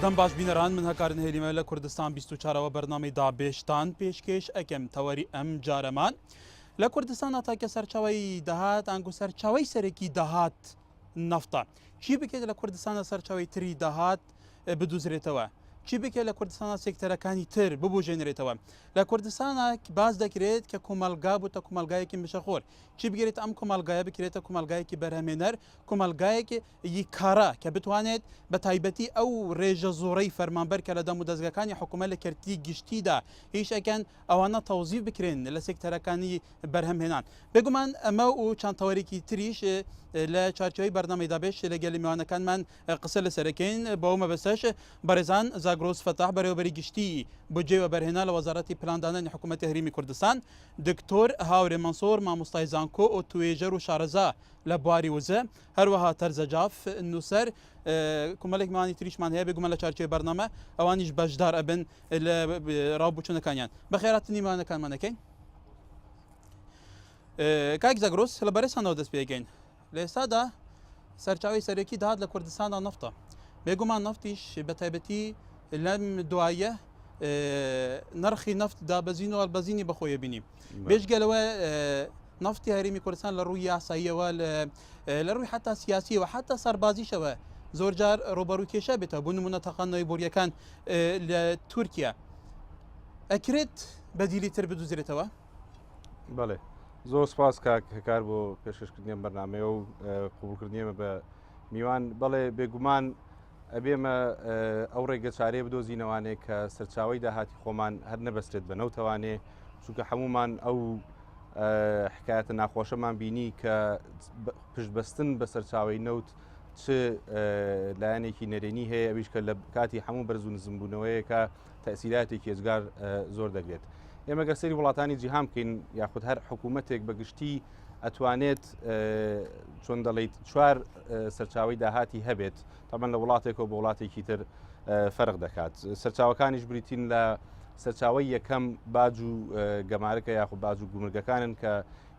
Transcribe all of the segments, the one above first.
دەم باش بینەران من هەکارن هێلیمە لە کوردستان 24ەوە بەرنامەی دابێشتان پێشکەش ئەکەم تەوەری ئەم جارەمان لە کوردستان تاکە سەرچاوی دەهات ئەنگ و سەرچاوی سەرەکی دەهات نەفتە چی بکرێت لە کوردستانە سەرچاوی تری دەهات بدوزرێتەوە چی بکرێت لە کوردستانە سێکتەرەکانی تر ببوژێنرێتەوە لە کوردستانە باز دەکرێت کە کۆمەلگا بووتە کۆمەلگایەکی مشەخۆر چی بگرێت ئەم کۆمەلگایە بکرێتە کۆمەلگایەکی بەرهەمێنەر کۆمەلگایەکی کارا کە بتوانێت بە تایبەتی ئەو ڕێژە زۆرەی فەرمانبەر کە لە دەم و دەستگاکانی حکوومەت لە کەرتی گشتیدا هیچ ئەکەن ئەوانە تەوزیف بکرێن لە سێکتەرەکانی بەرهەمهێنان بێگومان ئەمە و چەندتەوەرێکی تریش لە چارچەوەی بەرنامەی دابێش لە گەلی میوانەکانمان قسە لەسەرەکەین بەو مەبەستەش بەڕێزان زاگرۆس فەتاح بەڕێوەبەری گشتی بودجێ و بەرهێنا لە وەزارەتی پلاندانانی حکوومەتی هەرێمی کوردستان دکتۆر هاورێ مەنسۆر مامۆستای زانکۆ و توێژەر و شارەزا لە بواری وزە هەروەها تەرزەجاف نووسەر کۆمەڵێک میوانی تریشمان هەیە بێگومان لە چارچەوەی بەرنامە ئەوانیش بەشدار ئەبن لە ڕاوبوچوونەکانیان بەخێراتنی میوانەکانمانەکەین کاک زاگرۆس لە بەرەسانەوە دەست پێگەین لە ئێستادا سەرچاوی سەرەکی داهات لە کوردستاندا نەفتە بێگومان نەفتیش بە تایبەتی لەم دوایە نرخی نفت دابەزین و هەڵبەزینی بەخۆیە بینیم بێژگەلەوە نفتی هەرێمی کوردستان لە ڕووی یاساییەوە لە ڕووی حتا سیاسیەوە حتا سەربازیشەوە زۆر جار ڕۆبەڕووی کێشە بێتە بۆ نمونە تەقانەوەی بۆریەکان لە تورکیا ئەکرێت بەدیلی تر بدوزرێتەوە بەڵێ زۆر سپاس کاکار بۆ پێشکەشکردنیان بەرنامەیە و قوبولکردنیمە بە میوان بەڵێ بێگومان ئەبێمە ئەو ڕێگە چارەیە بدۆزینەوانێ کە سەرچاوی داهاتی خۆمان هەر نەبەستێت بەنەوتەوانێ چونکە هەمومان ئەو حکایەتە ناخۆشەمان بینی کە پشتبەستن بە سەرچاوی نەوت چ لایەنێکی نەرێنی هەیە ئەویش کە لە کاتی هەموو بەرز و نزمبوونەوەیە کە تەسیراتێکی ێزگار زۆر دەگرێت ئێمە گەر سەری وڵاتانی جیهان بکەین یاخود هەر حکوومەتێک بەگشتی ئەتوانێت چۆن دەڵێیت چوار سەرچاوی داهاتی هەبێت تامان لە وڵاتێکەوە بە وڵاتێکی تر فەرق دەکات سەرچاوەکانیش بریتین لە سەرچاوی یەکەم باج و گەمارەکە یاخود باج و گومرگەکانن کە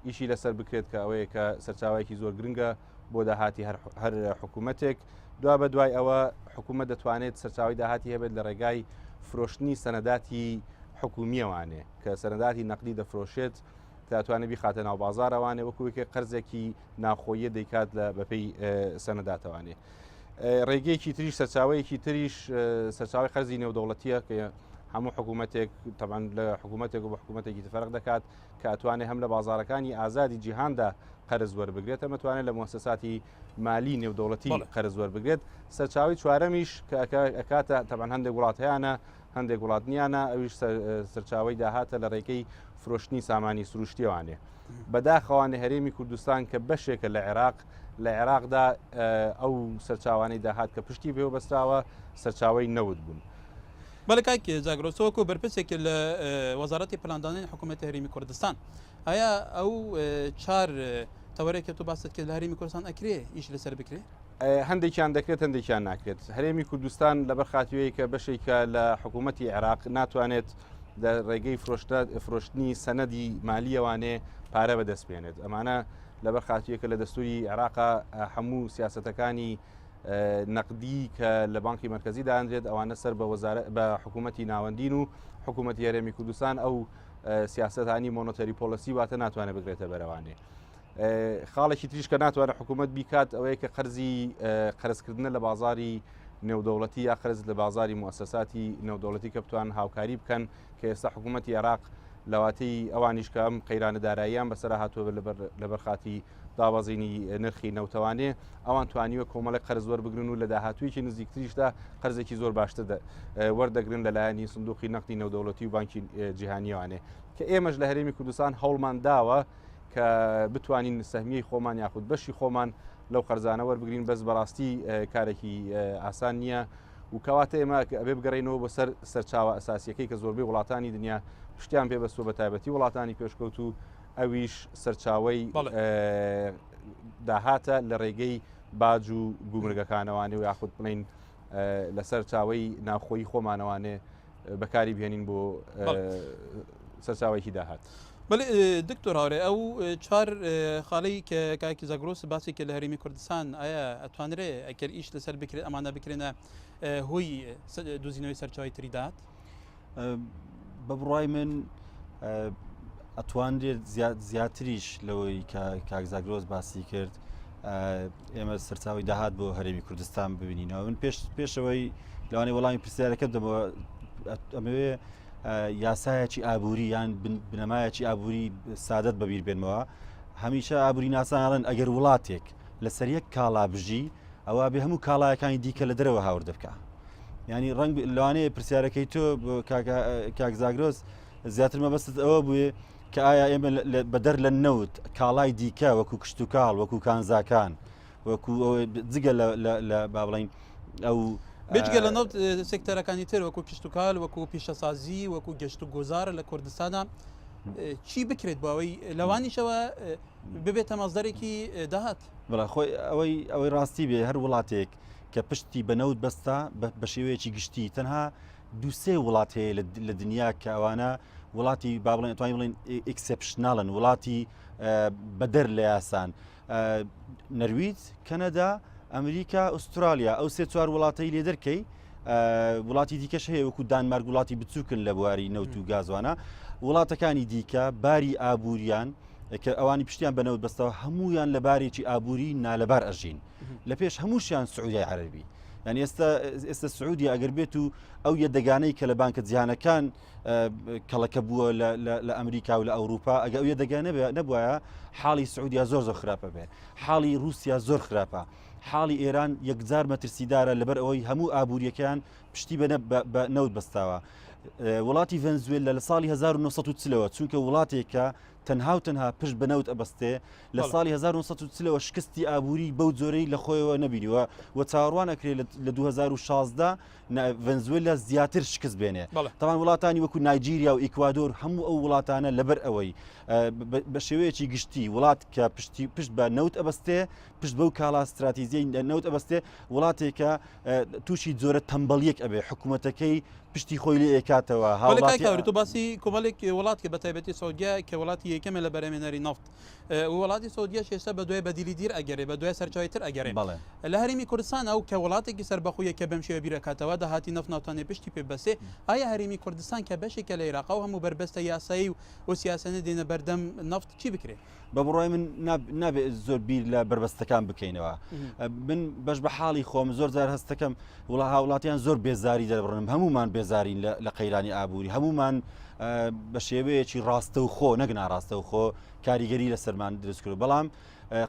ئیشی لەسەر بکرێت کە ئەوەیە کە سەرچاوایەکی زۆر گرنگە بۆ داهاتی هەر حکوومەتێک دوا بە دوای ئەوە حکوومەت دەتوانێت سەرچاوی داهاتی هەبێت لە ڕێگای فرۆشتنی سەنەداتی حکومیەوانێ کە سەنەداتی نەقدی دەفرۆشێت دەتوانێت بیخاتە ناو بازارەوانێ وەکوێکە قەرزێکی ناخۆیە دەیکات لە بەپێی سەنەداتەوانێ ڕێگەیەکی تریش سەرچاوەیەکی تریش سەرچاوی قەرزی نێودەوڵەتیە کە هەموو حکوومەتێک تەمان لە حکوومەتێک و بە حکوومەتێکی تفەرق دەکات کە ئەتوانێت هەم لە بازارەکانی ئازادی جیهاندا قەرز وەربگرێت ئەمەتوانێت لە مؤسساتی مالی نێودەوڵەتی قەرز وەربگرێت سەرچاوی چوارەمیش کە ئەکاتە تەمان هەندێک وڵاتیانە هەندێک وڵاتنیانە ئەویش سەرچاوی داهاتە لە ڕێگەی فرۆشتنی سامانی سروشتیوانێ بەداخەوانێ هەرێمی کوردستان کە بەشێکە لە عێراقدا ئەو سەرچاوانی داهات کە پشتی بێ بەستراوە سەرچاوی نەوت بوون بەڵێ کاکی زاگرۆسەوەکو بەرپرسێکی لە وەزارەتی پلاندانانی حکوومەتی هەرێمی کوردستان ئایا ئەو چار تەوەرێکە تو باست کرد لە هەرێمی کوردستان ئەکرێ ئیش لەسەر بکرێ هەندێکیان دەکرێت هەندێکیان ناکرێت هەرێمی کوردستان لەبەر خاتوەیە کە بەشێکە لە حکوومەتی عێراق ناتوانێت لە ڕێگەی فرۆشتنی سەنەدی مالیەوانێ پارە بەدەستبێنێت ئەمانە لەبەر خاتوەیەکە لە دەستوری عێراقا هەموو سیاسەتەکانی نەقدی کە لە بانکی مرکزی دانرێت ئەوانە سەر بە حکوومەتی ناوەندین و حکوومەتی هەرێمی کوردستان ئەو سیاسەتانی مۆنۆتەری پۆلسی واتە ناتوانێت بگرێتە بەرەوانێ خاڵێکی تریش کە ناتوانێت حکوومەت بیکات ئەوەیە کە قەرزکردنە لە بازاری نێودەوڵەتی یا قەرز لە بازاری موسساتی نێودەوڵەتی کە بتوان هاوکاری بکەن کە ئێستا حکوومەتی عێراق لەواتەی ئەوانیش کە ئەم قەیرانە داراییان بەسەر هاتووە لەبەر خاتی دابەزینی نرخی نەوتەوانێ ئەوان توانیوە کۆمەڵێک قەرز وەربگرن و لە داهاتوویەکی نزیکتریشدا قەرزێکی زۆر باشتر وەردەگرن لەلایەنی سندوقی نەقدی نێودەوڵەتی و بانکی جیهانیوانێ کە ئێمەش لە هەرێمی کوردستان هەوڵمان داوە کە بتوانین سەهمیەی خۆمان یاخود بەشی خۆمان لەو قەرزانە وەربگرین بەس بەڕاستی کارێکی ئاسان نییە و کەواتە ئێمە ئەبێ بگەڕێنەوە بۆ سەر سەرچاوە ئەساسیەکەی کە زۆربەی وڵاتانی دنیا پشتیان پێبەستووە بە تایبەتی وڵاتانی پێشکەوت و ئەویش سەرچاوی داهاتە لە ڕێگەی باج و گومرگەکانەوانێ و یاخود بڵین لەسەر چاوەی ناوخۆی خۆمانەوانێ بەکاری بهێنین بۆ سەرچاوێکی داهات بله دکتۆر هاورێ ئەو چوار خاڵەی کە کاکی زاگرۆس باسی کە لە هەرێمی کوردستان ئایا ئەتوانرێ ئەگەر ئیش لەسەر بکرێت ئەمانە بکرێنە هۆی دۆزینەوەی سەرچاوی تریدات بە بڕای من ئەتوانرێت زیاتریش لەوەی کاک زاگرۆس باسی کرد ئێمە سەرچاوی داهات بۆ هەرێمی کوردستان ببینینەوە من پێشەوەی لەوانەیە وەڵامی پرسیارەکە بدەمەوە ئەمەوێ یاسایەکی ئابووری یان بنەمایەکی ئابووری سادەت بەبیر بێنمەوە هەمیشە ئابووری ناسانڵێن ئەگەر وڵاتێک لەسەر یەک کاڵا بژی ئەوە بێ هەموو کاڵایەکانی دیکە لە دەرەوە هاوردە بکە ینی ڕنگ لەوانەیە پرسیارەکەی تۆ کاک زاگرۆس زیاتر مەبەستت ئەوە بووێ کە ئایا ئێمە بەدەر لە نەوت کاڵای دیکە وەکو کشت و کاڵ وەکو کانزاکان وەکو جگە لە با بڵین ئەو بێجگە لە نەوت سێکتەرەکانی تر وەکو کشت و کال وەکو پیشەسازی وەکو گەشت و گۆزارە لە کوردستانە چی بکرێت بۆ ئەوەی لەوانیشەوە ببێتە مەزدەرێکی داهات بەڵا خۆی ئەوەی ڕاستی بێ هەر وڵاتێک کە پشتی بە نەوت بەستا بە شێوەیەکی گشتی تەنها دووسێ وڵات هەیە لە دنیا کە ئەوانە وڵاتی با بڵێن توانین بڵێن ئێکسپشناڵن وڵاتی بەدەر لە یاسان نەرویج کەنەدا ئەمریکا ئوسترالیا ئەو سێ چوار وڵاتەی لێ دەرکەی وڵاتی دیکەش هەیە وەکو دانمارک وڵاتی بچووکن لە بواری نەوت و گازوانە وڵاتەکانی دیکە باری ئابووریان کە ئەوانی پشتیان بەنەوت بەستەوە هەمویان لە بارێکی ئابووری نالەبار ئەژین لە پێش هەمووشیان سعودیای عەرەبی یعنی ئێستا سعودی ئەگەر بێت و ئەو یەدەگانەی کە لە بانکە جیهانەکان کەڵەکە بووە لە ئەمریکا و لە ئەوروپا ئەگە ئەو یەدەگانە نەبووایە حاڵی سعودیا زۆر خراپە بێ حاڵی رووسیا زۆر خراپە حاڵی ئێران یەکجار مەترسیدارە لەبەر ئەوەی هەموو ئابوووریەکان پشتی بە نەوت بەستاوە وڵاتی ڤەنزوێلا لە ساڵی 1940ەوە چونکە وڵاتێکە تەنها و تەنها پشت بە نەوت ئەبەستێ لە ساڵی 1940ەوە شکستی ئابووری بەو جۆرەی لە خۆیەوە نەبینیوە و چاوەڕوان ئەکرێت لە 2016 ڤەنزوێلا زیاتر شکست بێنێ تاوان وڵاتانی وەکو نایجیریا و ئیکوادۆر هەموو ئەو وڵاتانە لەبەر ئەوەی بە شێوەیەکی گشتی وڵات کە پشت بە نەوت ئەبەستێ پشت بەو کاڵا استراتیزیەی نەوت ئەبەستێ وڵاتێکە تووشی جۆرە تەمبەڵیەک ئەبێ حکوومەتەکەی پشتی خۆی لێ ئێکاتەوە تو باسی کۆمەڵێک وڵات کە بە تایبەتی سعودیا کە وڵاتی یەکەمە لە بەرهێنەری نەفت وڵاتی سعودیا ئێستا بە دوای بەدیلی دیر ئەگەرێ بە دوای سەرچاوی تر ئەگەرێ لە هەرێمی کوردستان ئەو کە وڵاتێکی سەربەخۆیە کە بەم شێوە بیرەکاتەوە داهاتی نەفت ناوتانێ پشتی پێ بەسێ ئایا هەرێمی کوردستان کە بەشێکە لە عێراق و هەموو بربەستە یاسایی و سیاسەنە دێنە بەردەم نەفت چی بکرێت بە بڕای من نابێت زۆر بیر لە بربەستەکان بکەینەوە من بەش بە حاڵی خۆم زۆر جار هەستەکەم وڵاتیان زۆر بێزاری دەبڕنم هەمومان بێزارین لە قەیرانی ئابووری هەمومان بە شێوەیەکی ڕاستە و خۆ نەگنا ڕاستە و خۆ کاریگەری لە سەرمان دروست کرد بەڵام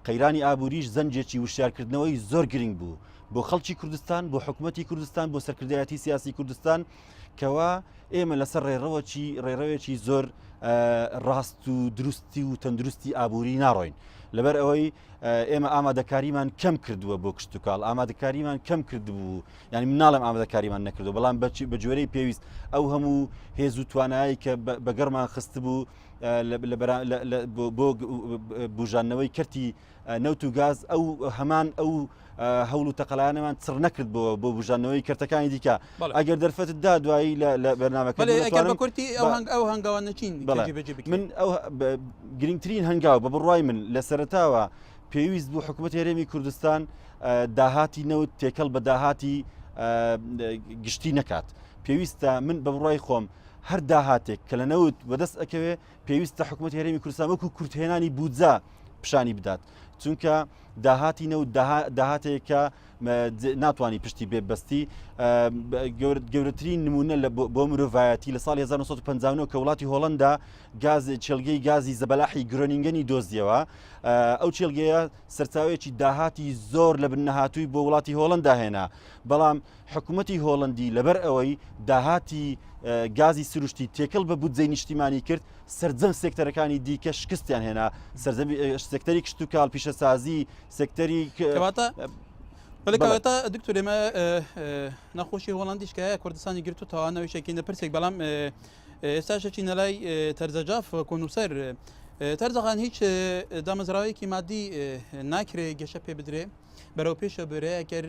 قەیرانی ئابووریش زەنجێکی وشارکردنەوەی زۆر گرنگ بوو بۆ خەڵکی کوردستان بۆ حکوومەتی کوردستان بۆ سەرکردایەتی سیاسی کوردستان کەوا ئێمە لەسەر ڕێڕەوێکی زۆر ڕاست و دروستی و تەندروستی ئابووری ناڕۆین لەبەر ئەوەی ئێمە ئامادەکاریمان کەم کردووە بۆ کشت و کاڵ ئامادەکاریمان کەم کردبوو ینی مناڵم ئامادەکاریمان نەکردو بەڵام بە جوێرەی پێویست ئەو هەموو هێز و توانایی کە بەگەڕمان خست بوو بۆ بژانەوەی کەرتی نەوت و گاز ئەو هەمان ئەو هەوڵ و تەقەلایانەمان چڕ نەکرد بۆ بژانەوەی کەرتەکانی دیکە ئەگەر دەرفەتدا دوایی لە بەرنامەکە ئەو هەنگاوان نەچین من ئەو گرنگترین هەنگاو بە بڕوای من لە سەرەتاوە پێویست بوو حکوومەتی هەرێمی کوردستان داهاتی نەوت تێکەڵ بە داهاتی گشتی نەکات پێویستە من بە بڕوای خۆم هەر داهاتێک کە لە نەوت بەدەست ئەکەوێ پێویستە حکوومەتی هەرێمی کوردستان وەکو کورتهێنانی بودجا پیشانی بدات چونکە داهاتی نەوت داهاتێکە ناتوانانی پشتی بێبەستی گەورەترین نمونە بۆ مرۆڤایەتی لە ساڵی 1950 کە وڵاتی هۆڵەندا چێلگەی گازی زەبەلاحی گرۆنینگەنی دۆزیەوە ئەو چێلگەیە سەرچاوێکی داهاتی زۆر لە بنەهاتووی بۆ وڵاتی هۆڵەندا هێنا بەڵام حکوومەتی هۆڵەندی لەبەر ئەوەی داهاتی گازی سروشتی تێکەڵ بە بودجەی نیشتیمانی کرد سەرجەم سێکتەرەکانی دیکە شکستیان هێنا سێکتەری کشت و کاڵ پیشەسازی سێکتەری بەڵێکەوەتا دکتۆر ئێمە نەخۆشی هۆڵندیشکە کوردستانی گرت و تاوانەوەیشێکی نەپرسێک بەڵام ئێستاشەکی نەلای تەرزەجاف کۆنووسەر تەرزەخان هیچ دامەزراوەیەکی مادی ناکرێت گەشە پێ بدرێ بەرەو پێشە بێرە ئەگەر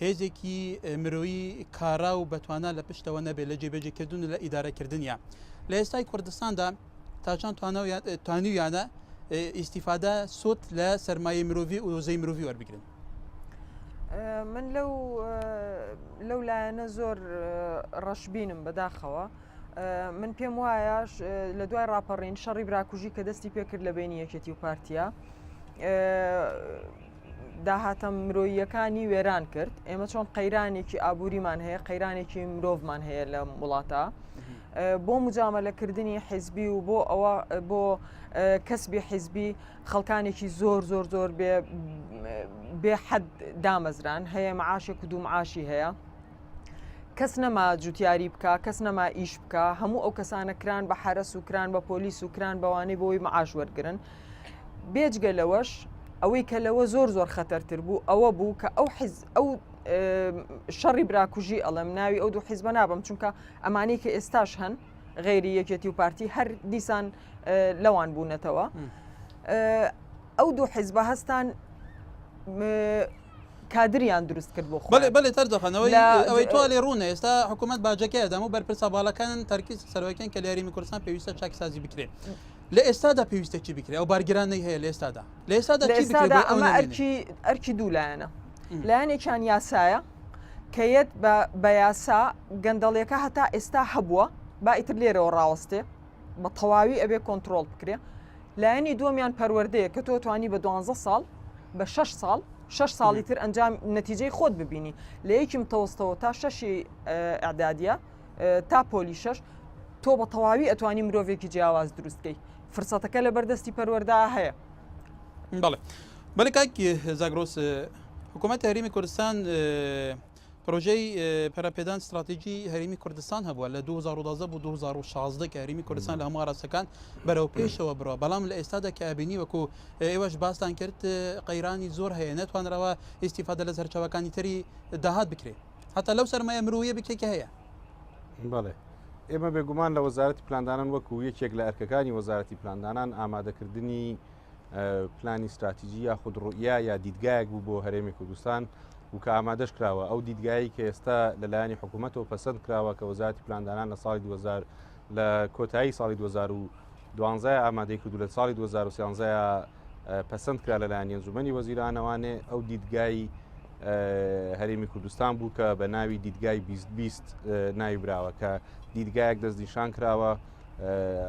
هێزێکی مرۆیی کارا و بەتوانە لە پشتەوە نەبێت لە جێبەجێکردون لە ئیدارەکردنیە لە ئێستای کوردستاندا تا چەند توانیویانە ئیسیفادە سوت لە سەرمایە مرۆڤی و وزەی مرۆڤی وەربگرن. من لەو لایەنە زۆر ڕەشبینم بەداخەوە. من پێم وایە لە دوای ڕاپەڕین شەڕی براکوژی کە دەستی پێکرد لە بینی یەکێتی و پارتیا داهاتە مرۆییەکانی وێران کرد. ئێمە چۆن قەیرانێکی ئابووریمان هەیە، قەیرانێکی مرۆڤمان هەیە لە وڵاتە بۆ مجامەلەکردنی حیزبی و بۆ کەسبی حیزبی خەڵکانێکی زۆر زۆر زۆر بێ حەد دامەزران هەیە، معاشێک و دوو معاشی هەیە، کەس نەما جوتیاری بکە، کەس نەما ئیش بکە، هەموو ئەو کەسانە کران بە حرەس و کران بە پۆلیس و کران بەوانەی بۆی معاش وەرگرن. بێجگە لەوەش ئەوەی کە لەوە زۆر زۆر خەتەرتر بوو ئەوە بوو کە ئەو شەڕی براکوژی ئەڵم ناوی ئەو دوو حیزبە نابم، چونکە ئەمانەی کە ئێستاش هەن غێری یەکێتی و پارتی هەر دیسان لەوان بوونەتەوە. ئەو دوو حیزبە هەستان کادریان دروست کرد بۆ خۆ. بەڵێ تەردەخەنەوەی ئەوەی تۆ لێ ڕوونە ئێستا حکوومەت باجەکەی دەم و بەرپرسە باڵەکان تەرکیز سەرۆکیان کە لە یاریمی کوردستان پێویستە چاکسازی بکرێت. لە ئێستادا پێویستە چی بکرێت؟ ئەو بارگرانەی هەیە لە ئێستادا ئەمە ئەرکی دوو لایەنە. لایەنێکیان یاسایە کەیت بە یاسا گەندەڵیەکە هەتا ئێستا هەبووە با ئیتر لێرەوە ڕاوەستێ بە تەواوی ئەبێ کۆنتترۆل بکرێ. لایەنی دووەمیان پەروەردەیە کە تۆ توانی بە 12 ساڵ بە 6 ساڵی تر ئەنجام نەتیجەی خۆت ببینی. لە یەکی متەوەستەوە تا 6 ئەعدادیە تا پۆلی 6 تۆ بە تەواوی ئەتوانی مرۆڤێکی جیاواز دروستکەی. فرسەتەکە لە بەردەستی پەروەردا هەیە. بەڵێ کاکی زاگرۆس حکوومەت هەرێمی کوردستان پرۆژەی پەرەپێدان استراتیژی هەرێمی کوردستان هەبووە لە 2012 بۆ 2016 کە هەرێمی کوردستان لە هەموو ئاراستەکان بەرەو پێشەوە بڕەوە. بەڵام لە ئێستادا کە ئابینی وەکو ئێوەش باستان کرد قەیرانی زۆر هەیە، نەتوانرەوە ئیسیفادە لە سەرچاوەکانی تری داهات بکرێت هەتا لەو سەرمایە مرۆیە بکێکە هەیە. بەڵێ ئێمە بێگومان لە وەزارەتی پلاندانان وەکو یەکێک لە ئەرکەکانی وەزارەتی پلاندانان ئامادەکردنی پلانی استراتیژی یا خودڕۆیە یا دیدگایەک بوو بۆ هەرێمی کوردستان و کە ئامادەش کراوە. ئەو دیدگایی کە ئێستا لەلایەنی حکوومەتەوە پەسەند کراوە کە وەزارەتی پلاندانان لە ساڵی 2000 لە کۆتایی ساڵی 2012 ئامادەی کردو لە ساڵی 2013 پەسەند کرا لەلایەن ئەنجومەنی وەزیرانەوانێ ئەو دیدگای هەرێمی کوردستان بوو کە بە ناوی دیدگای 2020 ناوی براوە کە دیدگایەک دەستنیشان کراوە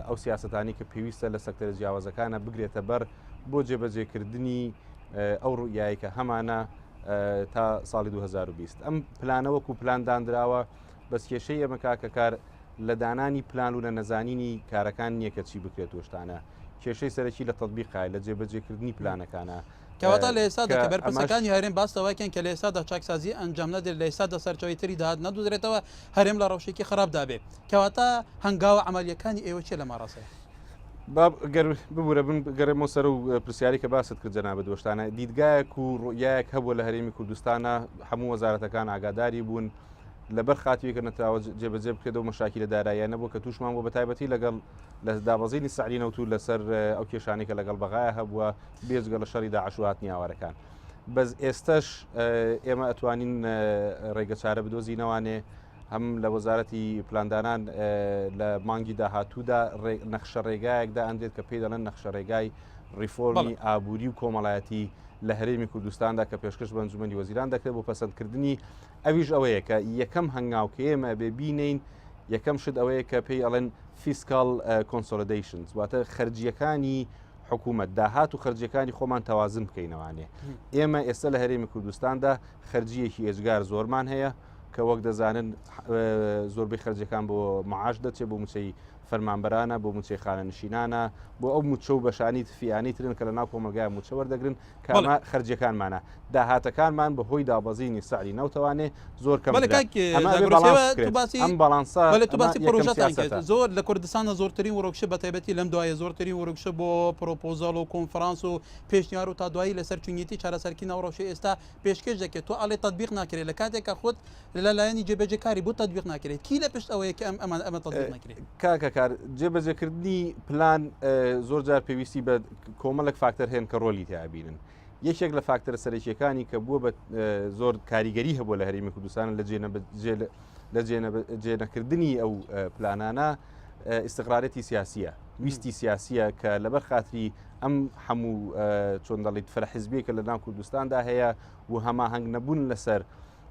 ئەو سیاسەتانی کە پێویستە لە سەکتەرە جیاوازەکانە بگرێتە بەر بۆ جێبەجێکردنی ئەو ڕوئیایی کە هەمانە تا ساڵی 2020. ئەم پلانەوەکو پلاندانراوە بەس کێشەی ئەمە کاکەکار لە دانانی پلان و لە نەزانینی کارەکان نییە کە چی بکرێت وشتانە. کێشەی سەرەکی لە تەطبیقای لە جێبەجێکردنی پلانەکانە کەواتە لە ئێستادا کە بەرپرسەکانی هەرێم باسەوەکەن کە لە ئێستادا چاکسازی ئەنجام نەدرێت، لە ئێستادا سەرچەوەی تری داهات نەدوزرێتەوە هەرێم لە ڕەوشێکی خراپدابێت. کەواتە هەنگاوە عملیەکانی ئێوە چێ لە ماڕاستەیە؟ ببوورە بن گەڕێمەوە سەر و پرسیاری کە باست کرد جەنابە دۆشتانە دیدگایەک و ڕۆیایەک هەبووە لە هەرێمی کوردستانە هەموو وەزارەتەکان ئاگاداری بوون لەبەر خاتوی کە نەتراوە جێبەجێ بکرێتەوە مەشاکیلە داراییانە بۆ کە تووشمان بۆ بەتایبەتی لەگەڵ لە دابەزینی سعرینەوت و لەسەر ئەو کێشانێکە لەگەڵ بەغایە هەبووە بێجگە لە شەڕی داعش و هاتنی ئاوارەکان. بەس ئێستش ئێمە ئەتوانین ڕێگە چارە بدۆزینەوانێ هەم لە وەزارەتی پلاندانان لە مانگی داهاتوودا نەخشە ڕێگایەکدا ئەندێت کە پێی دەڵێن نەخشە ڕێگای ریفۆرمی ئابووری و کۆمەڵایەتی لە هەرێمی کوردستاندا کە پێشکەش بە ئەنجومەنی وەزیران دەکرێت بۆ پەسەندکردنی ئەویش ئەوەیە کە یەکەم هەنگاو کە ئێمە ببینین یەکەم شت ئەوەیە کە پێی ئەڵێن فیسکال کۆنسۆلیدیشنز واتە خەرجیەکانی حکوومەت داهات و خەرجیەکانی خۆمان تەوازن بکەینەوانێ. ئێمە ئێستا لە هەرێمی کوردستاندا خەرجیەکی ئێجگار زۆرمان هەیە کە وەک دەزانن زۆربەی خەرجەکان بۆ معاش دەچێت بۆ موچەی فەرمانبەرانە بۆ موچەی خانەنشینانە بۆ ئەو موچە و بەشانی فیانی ترن کە لە ناو کۆمەلگای موچە وەردەگرن کامە خەرجەکانمانە داهاتەکانمان بەهۆی دابەزینی سعری نەوتەوانێ زۆر کەم زۆر لە کوردستانە زۆرترین وەرۆکشە بە تایبەتی لەم دوایە زۆرترین وەرۆکشە بۆ پرۆپۆزال و کۆنفرانس و پێشنیار و تا دوایی لەسەر چونیەتی چارەسەرکی ناوڕۆژی ئێستا پێشکەش دەکرێت تۆ ئەڵێ تەطبیق ناکرێت لە کاتێکە خۆت لەلایەنی جێبەجێکاری بۆ تەطبیق ناکرێت کی لە پشت ئەوەیە کە ئەمە تەطبیق ناکرێت. کاکەکار جێبەجێکردنی پلان زۆر جار پێویستی بە کۆمەڵک فاکتەر هێن کە ڕۆلی تیابینن. یەکێک لە فاکتەرە سەرەکیەکانی کە بووە بە زۆر کاریگەری هەبووە لە هەرێمی کوردستان لە جێنەکردنی ئەو پلانانە استقرارەتی سیاسیە ویستی سیاسیە کە لەبەر خاتری ئەم هەموو چۆن دەڵیت فەرحیزبێکە لە ناو کوردستاندا هەیە و هەماهەنگ نەبوون لەسەر